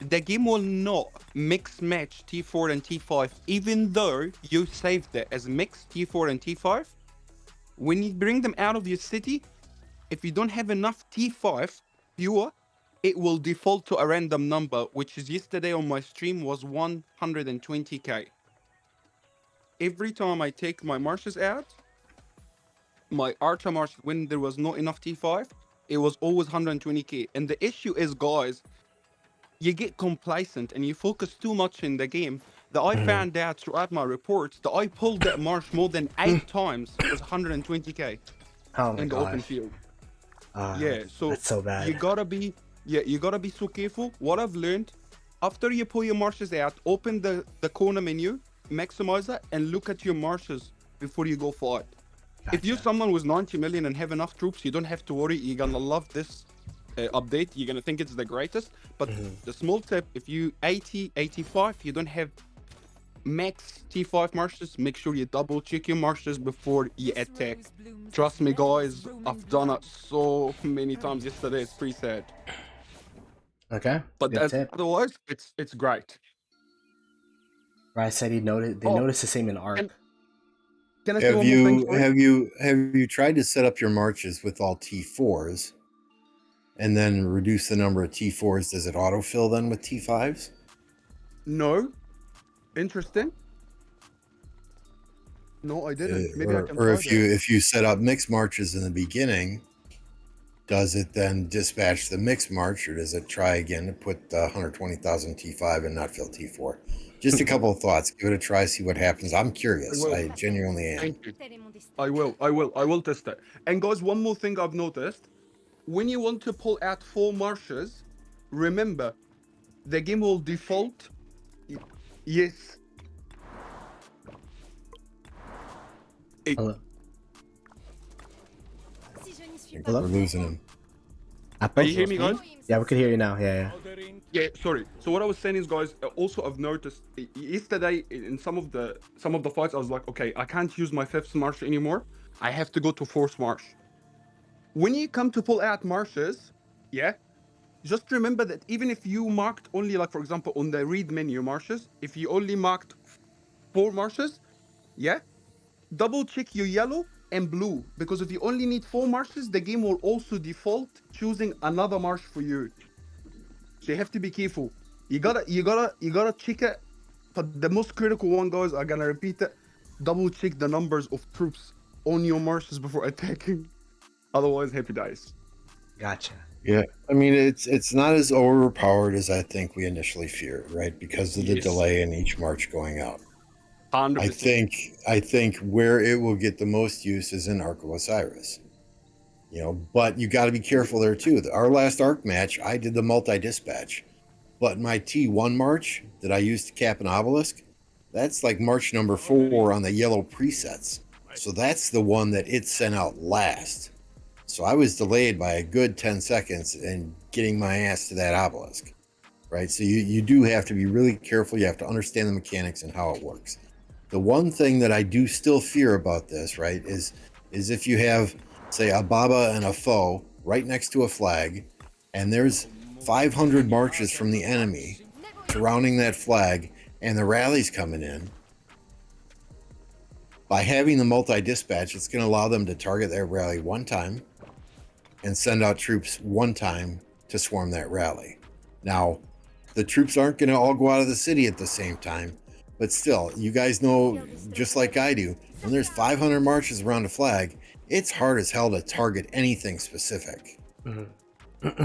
The game will not mix match T4 and T5, even though you saved it as mixed T4 and T5. When you bring them out of your city, if you don't have enough T5 pure, it will default to a random number, which is yesterday on my stream was 120k. Every time I take my marches out, my archer march, when there was not enough T5, it was always 120k. And the issue is, guys, you get complacent and you focus too much in the game. That I found out throughout my reports that I pulled that march more than 8 times was 120k in the open field. So that's so bad. you gotta be so careful. What I've learned, after you pull your marches out, open the corner menu, maximize it, and look at your marches before you go fight. Gotcha. If you're someone with 90 million and have enough troops, you don't have to worry. You're gonna love this update. You're gonna think it's the greatest. But the small tip, if you 80, 85, you don't have max T5 marches, make sure you double check your marches before you attack. Trust me, guys, I've done it so many times yesterday. It's pretty sad. Okay. But otherwise, it's great. Rai said they noticed the same in ARC. Can I say one more thing? Have you tried to set up your marches with all T4s and then reduce the number of T4s? Does it autofill then with T5s? No. Interesting. No, I didn't. Maybe I can try if you set up mixed marches in the beginning, does it then dispatch the mixed march, or does it try again to put 120,000 T5 and not fill T4? Just a couple of thoughts. Give it a try, see what happens. I'm curious. I genuinely am. Thank you. I will test it. And guys, one more thing I've noticed. When you want to pull out 4 marches, remember, the game will default. Yes. Hello. We're losing him. Can you hear me, guys? Yeah, we can hear you now. Yeah. Yeah, sorry. So what I was saying is, guys, also I've noticed yesterday in some of the fights, I was like, okay, I can't use my 5th march anymore. I have to go to 4th march. When you come to pull out marches, just remember that even if you marked only, like, for example, on the read menu marches, if you only marked 4 marches, double check your yellow and blue, because if you only need 4 marches, the game will also default choosing another march for you. So you have to be careful. You gotta check it. But the most critical one, guys, I'm gonna repeat it. Double check the numbers of troops on your marches before attacking. Otherwise, happy dice. Gotcha. Yeah, I mean, it's not as overpowered as I think we initially feared, right? Because of the delay in each march going out. 100%. I think where it will get the most use is in Arc of Osiris. You know, but you got to be careful there too. Our last Arc match, I did the multi-dispatch, but my T1 march that I used to cap an obelisk, that's like march number 4 on the yellow presets. So that's the one that it sent out last. So I was delayed by a good 10 seconds in getting my ass to that obelisk, right? So you do have to be really careful. You have to understand the mechanics and how it works. The one thing that I do still fear about this, right, is if you have, say, a Baba and a foe right next to a flag, and there's 500 marches from the enemy surrounding that flag and the rallies coming in, by having the multi-dispatch, it's going to allow them to target that rally one time and send out troops one time to swarm that rally. Now, the troops aren't going to all go out of the city at the same time, but still, you guys know, just like I do, when there's 500 marches around a flag, it's hard as hell to target anything specific.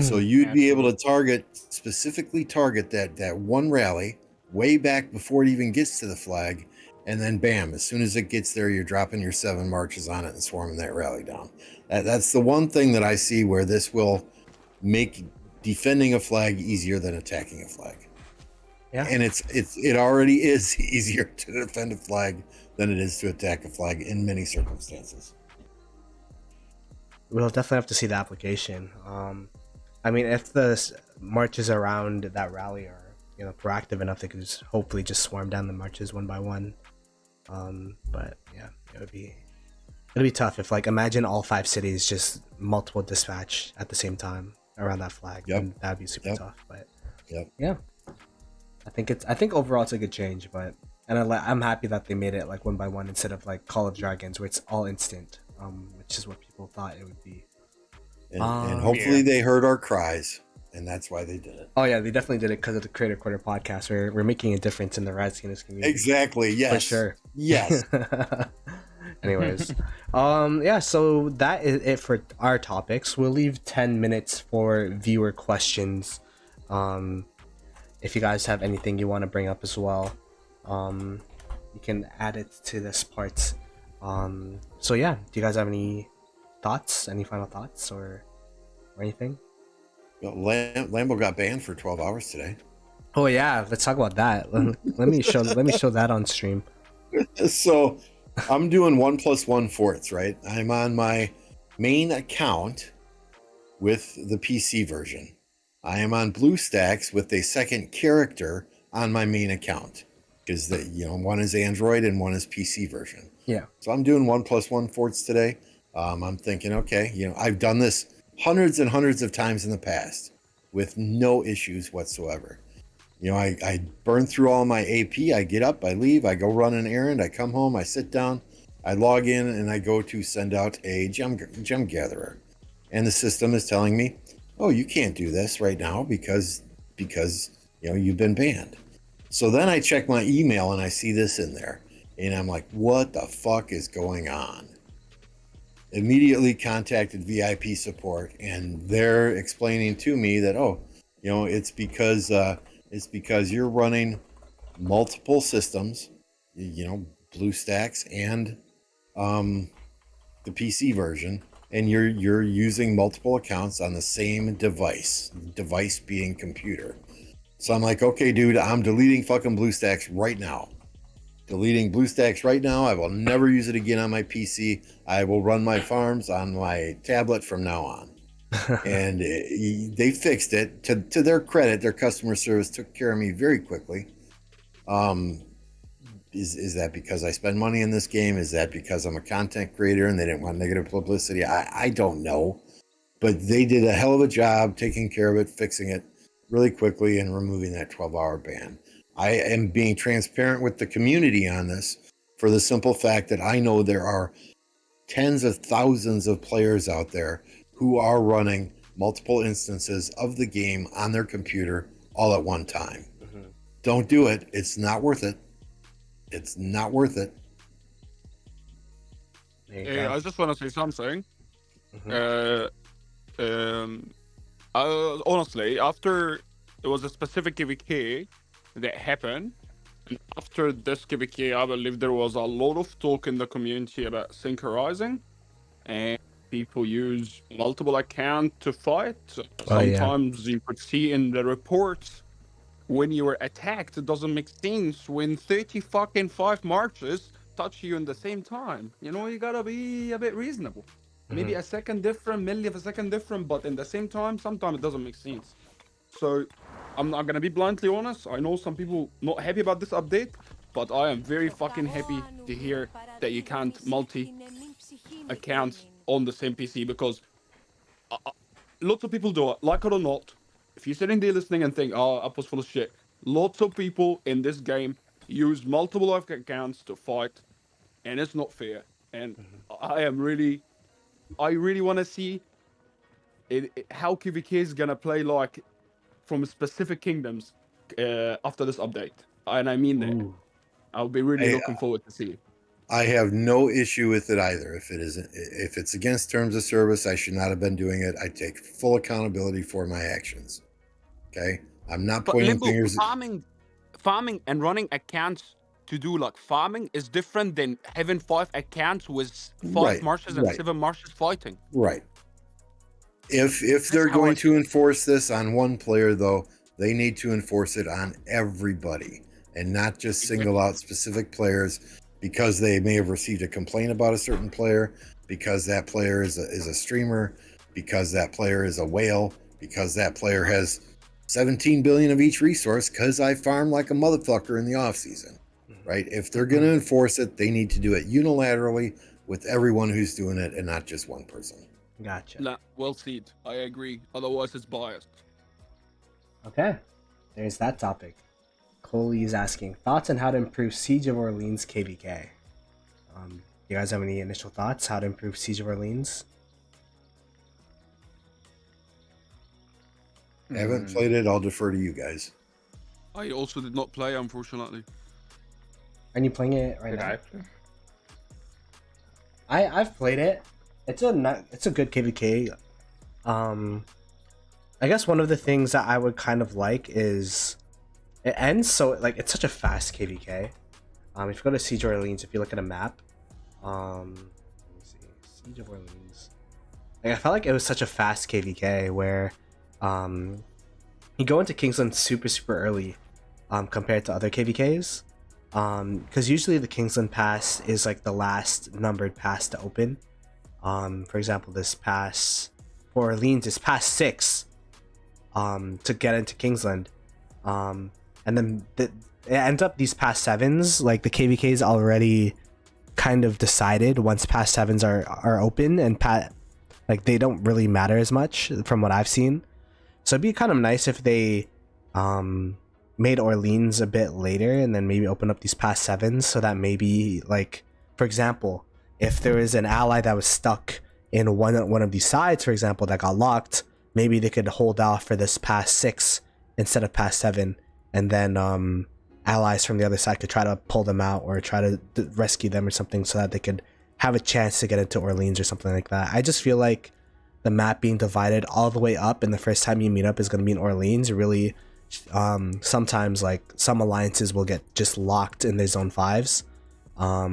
So you'd be able to specifically target that one rally way back before it even gets to the flag, and then bam, as soon as it gets there, you're dropping your 7 marches on it and swarming that rally down. That's the one thing that I see where this will make defending a flag easier than attacking a flag. Yeah. And it already is easier to defend a flag than it is to attack a flag in many circumstances. We'll definitely have to see the application. I mean, if the marches around that rally are, you know, proactive enough, they could just hopefully just swarm down the marches one by one. But yeah, it'd be tough if, like, imagine all 5 cities just multiple dispatch at the same time around that flag. Yep. And that'd be super tough. But yeah, I think overall it's a good change. But I'm happy that they made it like one by one instead of like Call of Dragons where it's all instant, which is what people thought it would be. And hopefully they heard our cries, and that's why they did it. Oh yeah, they definitely did it because of the Creator Quarter podcast. We're making a difference in the Rise Guinness community. Exactly. Yes. For sure. Yes. Anyways, yeah. So that is it for our topics. We'll leave 10 minutes for viewer questions. If you guys have anything you want to bring up as well, you can add it to this part. So yeah, do you guys have any thoughts? Any final thoughts or anything? Well, Lambeau got banned for 12 hours today. Oh yeah, let's talk about that. Let me show that on stream. So I'm doing 1+1 forts, right? I'm on my main account with the PC version. I am on BlueStacks with a second character on my main account because one is Android and one is PC version. Yeah. So I'm doing 1+1 forts today. I'm thinking, okay, I've done this hundreds and hundreds of times in the past with no issues whatsoever. I burn through all my AP. I get up, I leave, I go run an errand, I come home, I sit down, I log in, and I go to send out a gem gatherer. And the system is telling me, oh, you can't do this right now because you've been banned. So then I check my email and I see this in there. And I'm like, what the fuck is going on? Immediately contacted VIP support, and they're explaining to me that, it's because you're running multiple systems, BlueStacks and the PC version, and you're using multiple accounts on the same device being computer. So I'm like, okay, dude, I'm deleting fucking BlueStacks right now. Deleting BlueStacks right now. I will never use it again on my PC. I will run my farms on my tablet from now on. And they fixed it. To their credit, their customer service took care of me very quickly. Is that because I spend money in this game? Is that because I'm a content creator and they didn't want negative publicity? I don't know. But they did a hell of a job taking care of it, fixing it really quickly, and removing that 12-hour ban. I am being transparent with the community on this for the simple fact that I know there are tens of thousands of players out there who are running multiple instances of the game on their computer all at one time. Mm-hmm. Don't do it. It's not worth it. It's not worth it. I just want to say something. Mm-hmm. Honestly, after there was a specific KvK that happened, and after this KvK, I believe there was a lot of talk in the community about synchronizing, and people use multiple accounts to fight. Sometimes you could see in the reports when you were attacked, it doesn't make sense when 5 marches touch you in the same time. You gotta be a bit reasonable. Mm-hmm. Maybe a second different, milli of a second different, but in the same time, sometimes it doesn't make sense. So I'm not gonna be bluntly honest. I know some people not happy about this update, but I am very fucking happy to hear that you can't multi accounts on the same PC, because lots of people do it, like it or not. if you're sitting there listening and think, oh, Apple's full of shit, lots of people in this game use multiple accounts to fight, and it's not fair. And I really want to see how KvK is gonna play like from specific kingdoms after this update. And I mean that. Ooh. I'll be really Hey, looking forward to see it. I have no issue with it either. If it's against terms of service, I should not have been doing it. I take full accountability for my actions. Okay, I'm not But pointing Lambeau, fingers. farming and running accounts to do like farming is different than having 5 accounts with 5 Right, marshes and right. 7 marshes fighting. Right. If they're how I going to enforce this on one player, though, they need to enforce it on everybody and not just single out specific players because they may have received a complaint about a certain player, because that player is a streamer, because that player is a whale, because that player has 17 billion of each resource because I farm like a motherfucker in the off season, right? If they're going to enforce it, they need to do it unilaterally with everyone who's doing it and not just one person. Gotcha. Nah, well said. I agree. Otherwise, it's biased. Okay, there's that topic. Coley is asking thoughts on how to improve Siege of Orleans KvK. You guys have any initial thoughts how to improve Siege of Orleans? I haven't played it. I'll defer to you guys. I also did not play, unfortunately. Are you playing it right Did now? I play? I've played it. It's a good KvK. I guess one of the things that I would kind of like is it ends so like it's such a fast KvK. If you go to Siege of Orleans, if you look at a map, let me see, Siege of Orleans. Like I felt like it was such a fast KvK where you go into Kingsland super early compared to other KvKs. Because usually the Kingsland pass is like the last numbered pass to open. For example, this pass for Orleans is pass 6 to get into Kingsland. And then it ends up these pass 7s, like the KvK's already kind of decided once pass 7s are open, and like they don't really matter as much from what I've seen. So it'd be kind of nice if they made Orleans a bit later and then maybe open up these pass 7s so that maybe, like, for example, if there was an ally that was stuck in one of these sides, for example, that got locked, maybe they could hold off for this pass 6 instead of pass 7, and then allies from the other side could try to pull them out or try to rescue them or something so that they could have a chance to get into Orleans or something like that. I just feel like the map being divided all the way up and the first time you meet up is going to be in Orleans really sometimes, like, some alliances will get just locked in their zone 5s,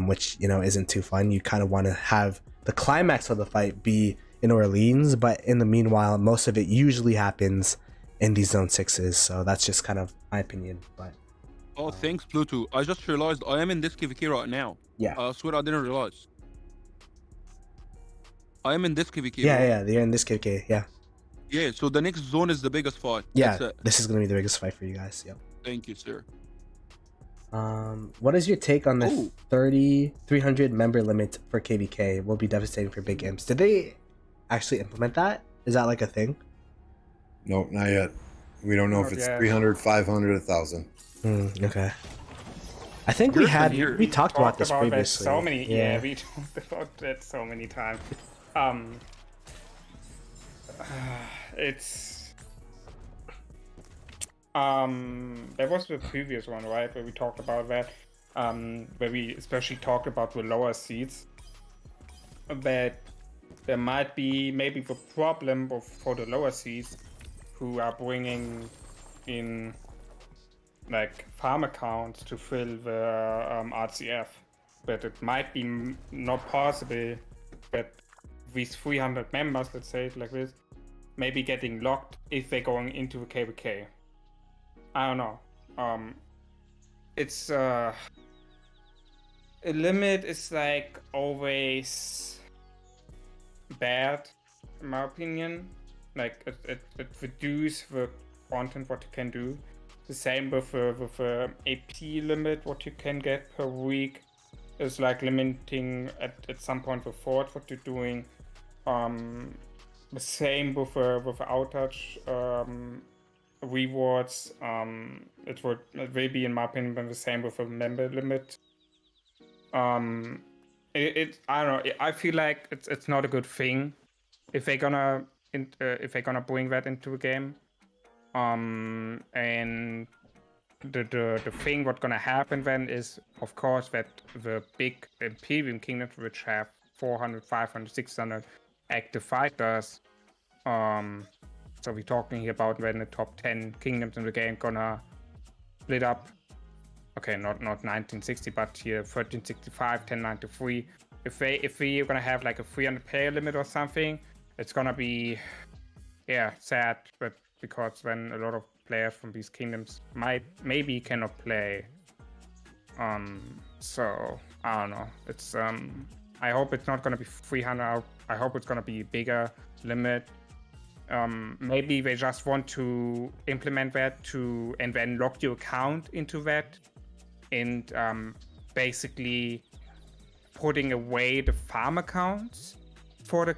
which, you know, isn't too fun. You kind of want to have the climax of the fight be in Orleans, but in the meanwhile most of it usually happens in these zone 6s, so that's just kind of my opinion. But Oh, thanks, Ploto. I just realized I am in this KvK right now. yeah, I swear I didn't realize. I am in this KvK. yeah, they're in this KvK. Yeah, so the next zone is the biggest fight. Yeah, That's it. this is gonna be the biggest fight for you guys. Yep. Thank you, sir. What is your take on the Ooh. 300 member limit for KvK? Will be devastating for big imps. Did they actually implement that? Is that like a thing? No, not yet. We don't know if Not it's yet. 300, 500, 1,000. Okay. I think we talked about this that previously. so many. Yeah, we talked about that so many times. It's there was the previous one, right, where we talked about that, where we especially talked about the lower seeds, that there might be maybe the problem for the lower seeds who are bringing in like farm accounts to fill the RCF, but it might be not possible that these 300 members, let's say it like this, maybe getting locked if they're going into the KvK. I don't know. It's a limit is like always bad, in my opinion. Like it reduces the content what you can do. The same with the AP limit what you can get per week is like limiting at some point the fort what you're doing. The same with the outage. rewards. It will be, in my opinion, the same with a member limit. I don't know. I feel like it's not a good thing if they're gonna bring that into the game. And the thing what's gonna happen then is, of course, that the big imperium kingdoms, which have 400, 500, 600 active fighters, so we're talking here about when the top 10 kingdoms in the game gonna split up. Okay, not 1960, but here 1365, 1093. If we're gonna have like a 300 player limit or something, it's gonna be sad, but because then a lot of players from these kingdoms maybe cannot play. So I don't know. It's I hope it's not gonna be 300. I hope it's gonna be a bigger limit. Maybe they just want to implement that and then lock your account into that, and basically putting away the farm accounts for the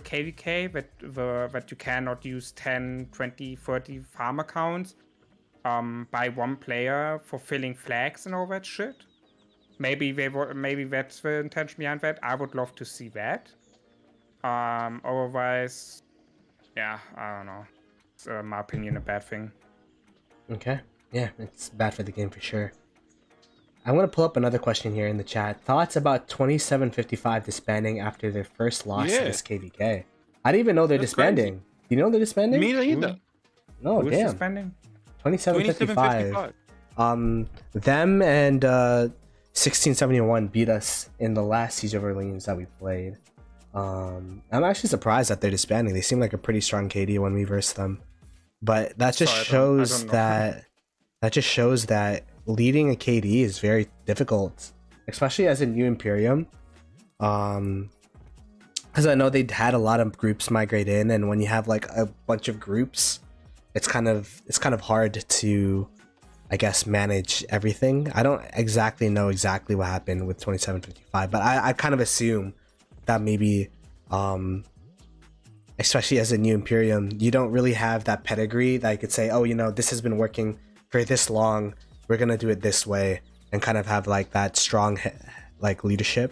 KvK, that you cannot use 10, 20, 30 farm accounts by one player for filling flags and all that shit. Maybe that's the intention behind that. I would love to see that. Otherwise, yeah, I don't know. It's my opinion, a bad thing. Okay. Yeah, it's bad for the game for sure. I want to pull up another question here in the chat. Thoughts about 2755 disbanding after their first loss to this KvK? I didn't even know they're That's disbanding. crazy. Do you know they're disbanding? Me neither. No, Who's damn. suspending? 2755. Them and 1671 beat us in the last Siege of Orleans that we played. I'm actually surprised that they're disbanding. They seem like a pretty strong KD when we verse them. But that just shows that leading a KD is very difficult, especially as a new Imperium. Because I know they had a lot of groups migrate in, and when you have like a bunch of groups, it's kind of hard to, I guess, manage everything. I don't exactly know what happened with 2755, but I kind of assume that maybe, especially as a new Imperium, you don't really have that pedigree that you could say, oh, this has been working for this long, we're gonna do it this way, and kind of have like that strong like leadership.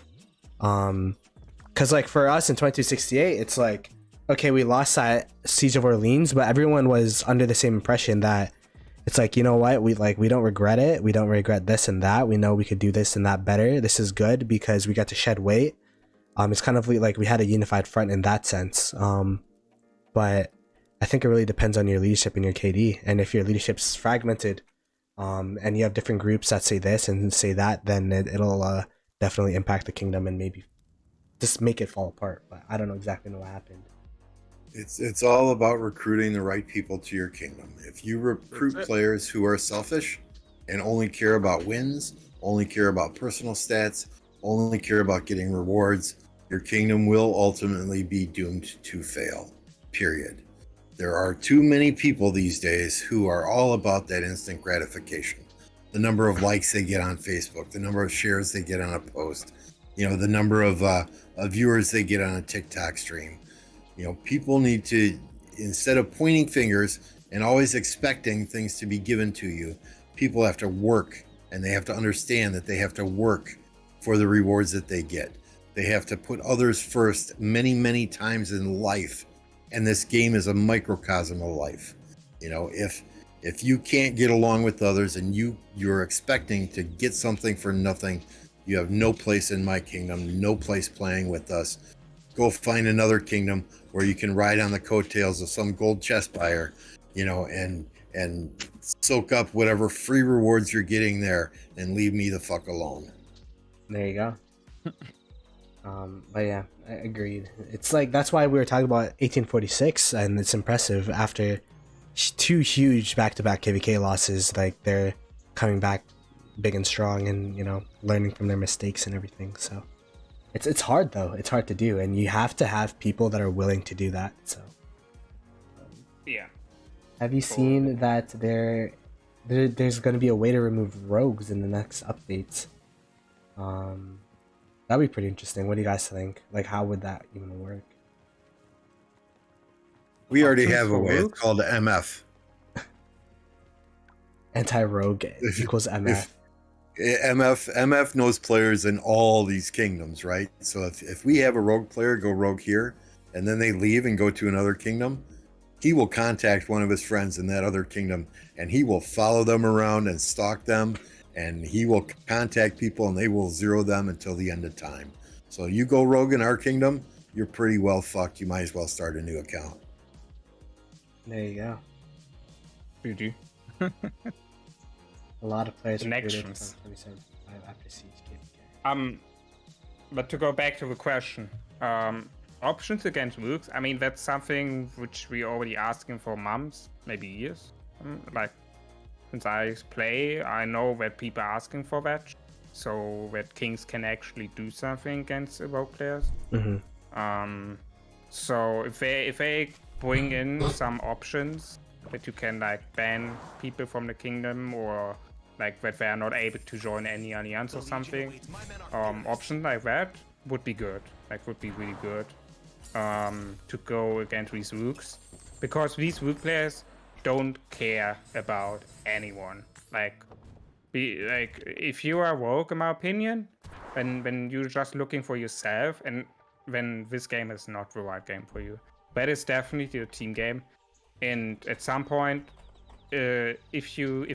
Because like for us in 2268, it's like, okay, we lost that Siege of Orleans, but everyone was under the same impression that it's like, you know what, we don't regret it, we don't regret this and that, we know we could do this and that better, this is good because we got to shed weight. It's kind of like we had a unified front in that sense. But I think it really depends on your leadership and your KD, and if your leadership's fragmented, and you have different groups that say this and say that, then it'll definitely impact the kingdom and maybe just make it fall apart. But I don't know exactly what happened. It's all about recruiting the right people to your kingdom. If you recruit players who are selfish and only care about wins, only care about personal stats, only care about getting rewards, your kingdom will ultimately be doomed to fail, period. There are too many people these days who are all about that instant gratification. The number of likes they get on Facebook, the number of shares they get on a post, the number of viewers they get on a TikTok stream. People need to, instead of pointing fingers and always expecting things to be given to you, people have to work, and they have to understand that they have to work for the rewards that they get. They have to put others first many, many times in life. And this game is a microcosm of life. If you can't get along with others and you're expecting to get something for nothing, you have no place in my kingdom, no place playing with us. Go find another kingdom where you can ride on the coattails of some gold chest buyer, and soak up whatever free rewards you're getting there, and leave me the fuck alone. There you go. But yeah, I agreed. It's like, that's why we were talking about 1846, and it's impressive after two huge back-to-back KvK losses. Like, they're coming back big and strong, and learning from their mistakes and everything. So it's hard though. It's hard to do, and you have to have people that are willing to do that. So yeah. Have you seen that there's going to be a way to remove rogues in the next updates? That'd be pretty interesting. What do you guys think? Like, how would that even work? We already Options have a for way. It's rogues? called MF. Anti-rogue equals MF. MF knows players in all these kingdoms, right? So if we have a rogue player go rogue here, and then they leave and go to another kingdom, he will contact one of his friends in that other kingdom, and he will follow them around and stalk them, and he will contact people, and they will zero them until the end of time. So you go rogue in our kingdom, you're pretty well fucked. You might as well start a new account. There you go. GG. A lot of players recruited from Connections. 2075 after Siege KvK. But to go back to the question, options against rogues. I mean, that's something which we already asking for months, maybe years. Like since I play, I know that people are asking for that, so that kings can actually do something against rogue players. So if they bring in some options that you can like ban people from the kingdom, or like that they are not able to join any alliance or something, options like that would be good. Like would be really good to go against these rogues, because these rogue players don't care about anyone. Like if you are rogue, in my opinion, when you're just looking for yourself, and when this game is not the right game for you. That is definitely a team game, and at some point, if you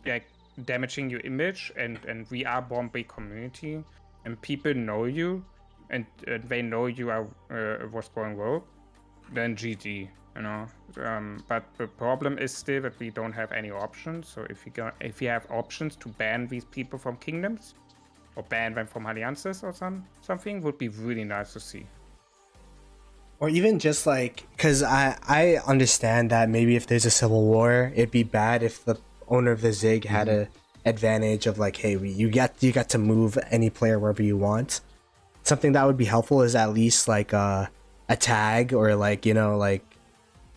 like damaging your image, and we are born big community, and people know you, and they know you are what's going rogue, then GG, you know. But the problem is still that we don't have any options. So if you have options to ban these people from kingdoms, or ban them from alliances or something, would be really nice to see. Or even just like, because I understand that maybe if there's a civil war, it'd be bad if the owner of the Zig had a advantage of like, hey, you got to move any player wherever you want. Something that would be helpful is at least like a tag, or like, you know, like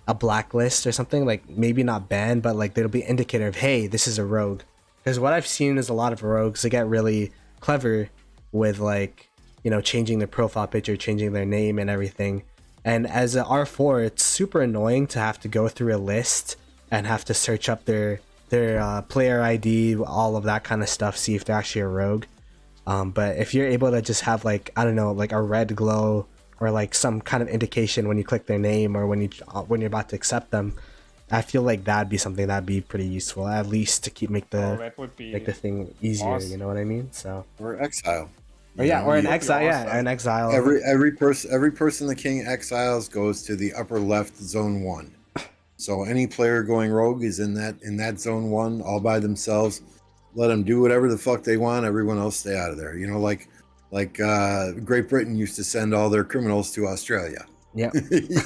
a blacklist or something. Like maybe not ban, but like there'll be an indicator of, hey, this is a rogue. Because what I've seen is a lot of rogues, they get really clever with like, you know, changing their profile picture, changing their name and everything. And as an R4, it's super annoying to have to go through a list and have to search up their player ID, all of that kind of stuff, see if they're actually a rogue. But if you're able to just have like, I don't know, like a red glow, or like some kind of indication when you click their name, or when you're about to accept them, I feel like that'd be something that'd be pretty useful, at least to make the thing easier. Awesome. You know what I mean? So or exile. Or yeah, or an exile. Yeah, an exile. Every person the king exiles goes to the upper left zone 1. So any player going rogue is in that zone 1 all by themselves. Let them do whatever the fuck they want. Everyone else stay out of there. You know, like Great Britain used to send all their criminals to Australia. Yeah.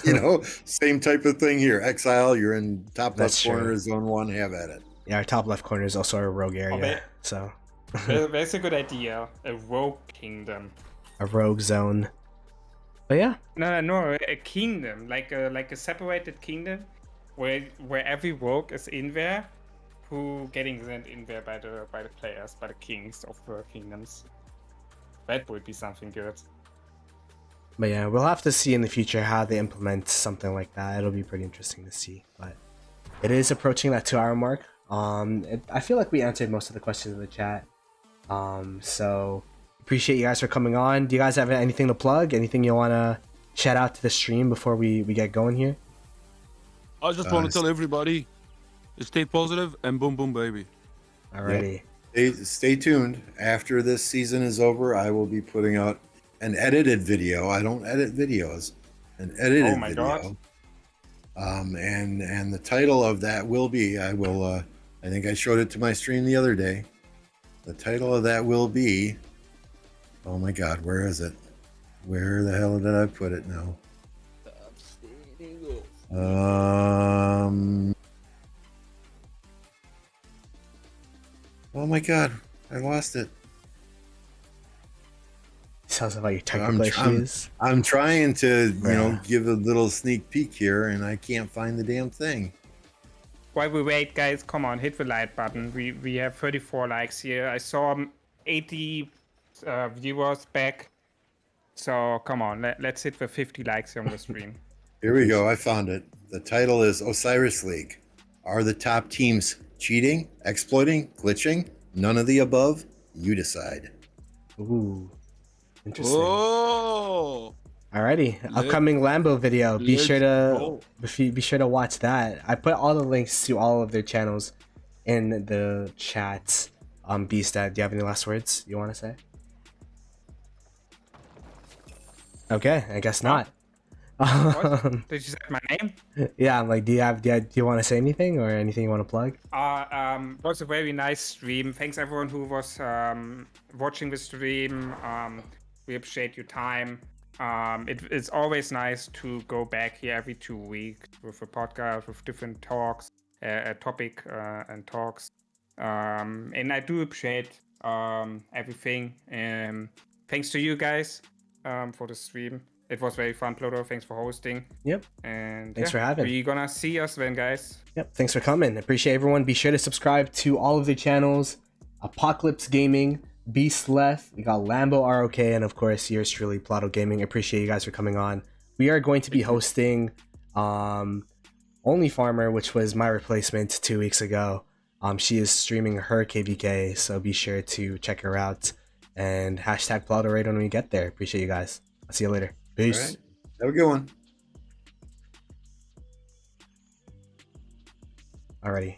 You know, same type of thing here. Exile, you're in top left corner of zone 1. Have at it. Yeah, our top left corner is also a rogue area. So that's a good idea. A rogue kingdom. A rogue zone. But yeah. No, a kingdom, like a separated kingdom, where every rogue is in there, who getting sent in there by the players, by the kings of the kingdoms. That would be something good. But yeah, we'll have to see in the future how they implement something like that. It'll be pretty interesting to see. But it is approaching that 2-hour mark. I feel like we answered most of the questions in the chat. So appreciate you guys for coming on. Do you guys have anything to plug? Anything you want to shout out to the stream before we get going here? I just want to tell everybody, stay positive and boom boom baby. Alrighty. Stay tuned. After this season is over, I will be putting out an edited video. I don't edit videos. An edited video. God. And the title of that will be, I think I showed it to my stream the other day. The title of that will be, oh my God, where is it? Where the hell did I put it now? Oh my God, I lost it. Sounds like your technical issues. I'm trying to, give a little sneak peek here, and I can't find the damn thing. While we wait, guys, come on, hit the like button. We have 34 likes here. I saw 80 viewers back. So come on, let's hit the 50 likes here on the stream. Here we go. I found it. The title is Osiris League. Are the top teams cheating, exploiting, glitching? None of the above? You decide. Ooh, interesting. Oh, Alrighty, Let- upcoming Lambeau video. Be sure let's to be sure to watch that. I put all the links to all of their channels in the chat. Beast, do you have any last words you want to say? Okay, I guess not. What? Did you say my name? Yeah, I'm like, do you want to say anything or anything you want to plug? Was a very nice stream. Thanks everyone who was watching the stream. We appreciate your time. It's always nice to go back here every 2 weeks with a podcast with different talks, topic and talks. And I do appreciate everything. Thanks to you guys for the stream. It was very fun, Ploto. Thanks for hosting. Yep. And Thanks for having. We're gonna see us then, guys. Yep. Thanks for coming. Appreciate everyone. Be sure to subscribe to all of their channels. Apocalypse Gaming, Slef, we got Lambeau ROK, and of course yours truly, Ploto Gaming. Appreciate you guys for coming on. We are going to be hosting Only Farmer, which was my replacement 2 weeks ago. She is streaming her KvK, so be sure to check her out. And hashtag Ploto right when we get there. Appreciate you guys. I'll see you later. Peace. All right. Have a good one. Alrighty.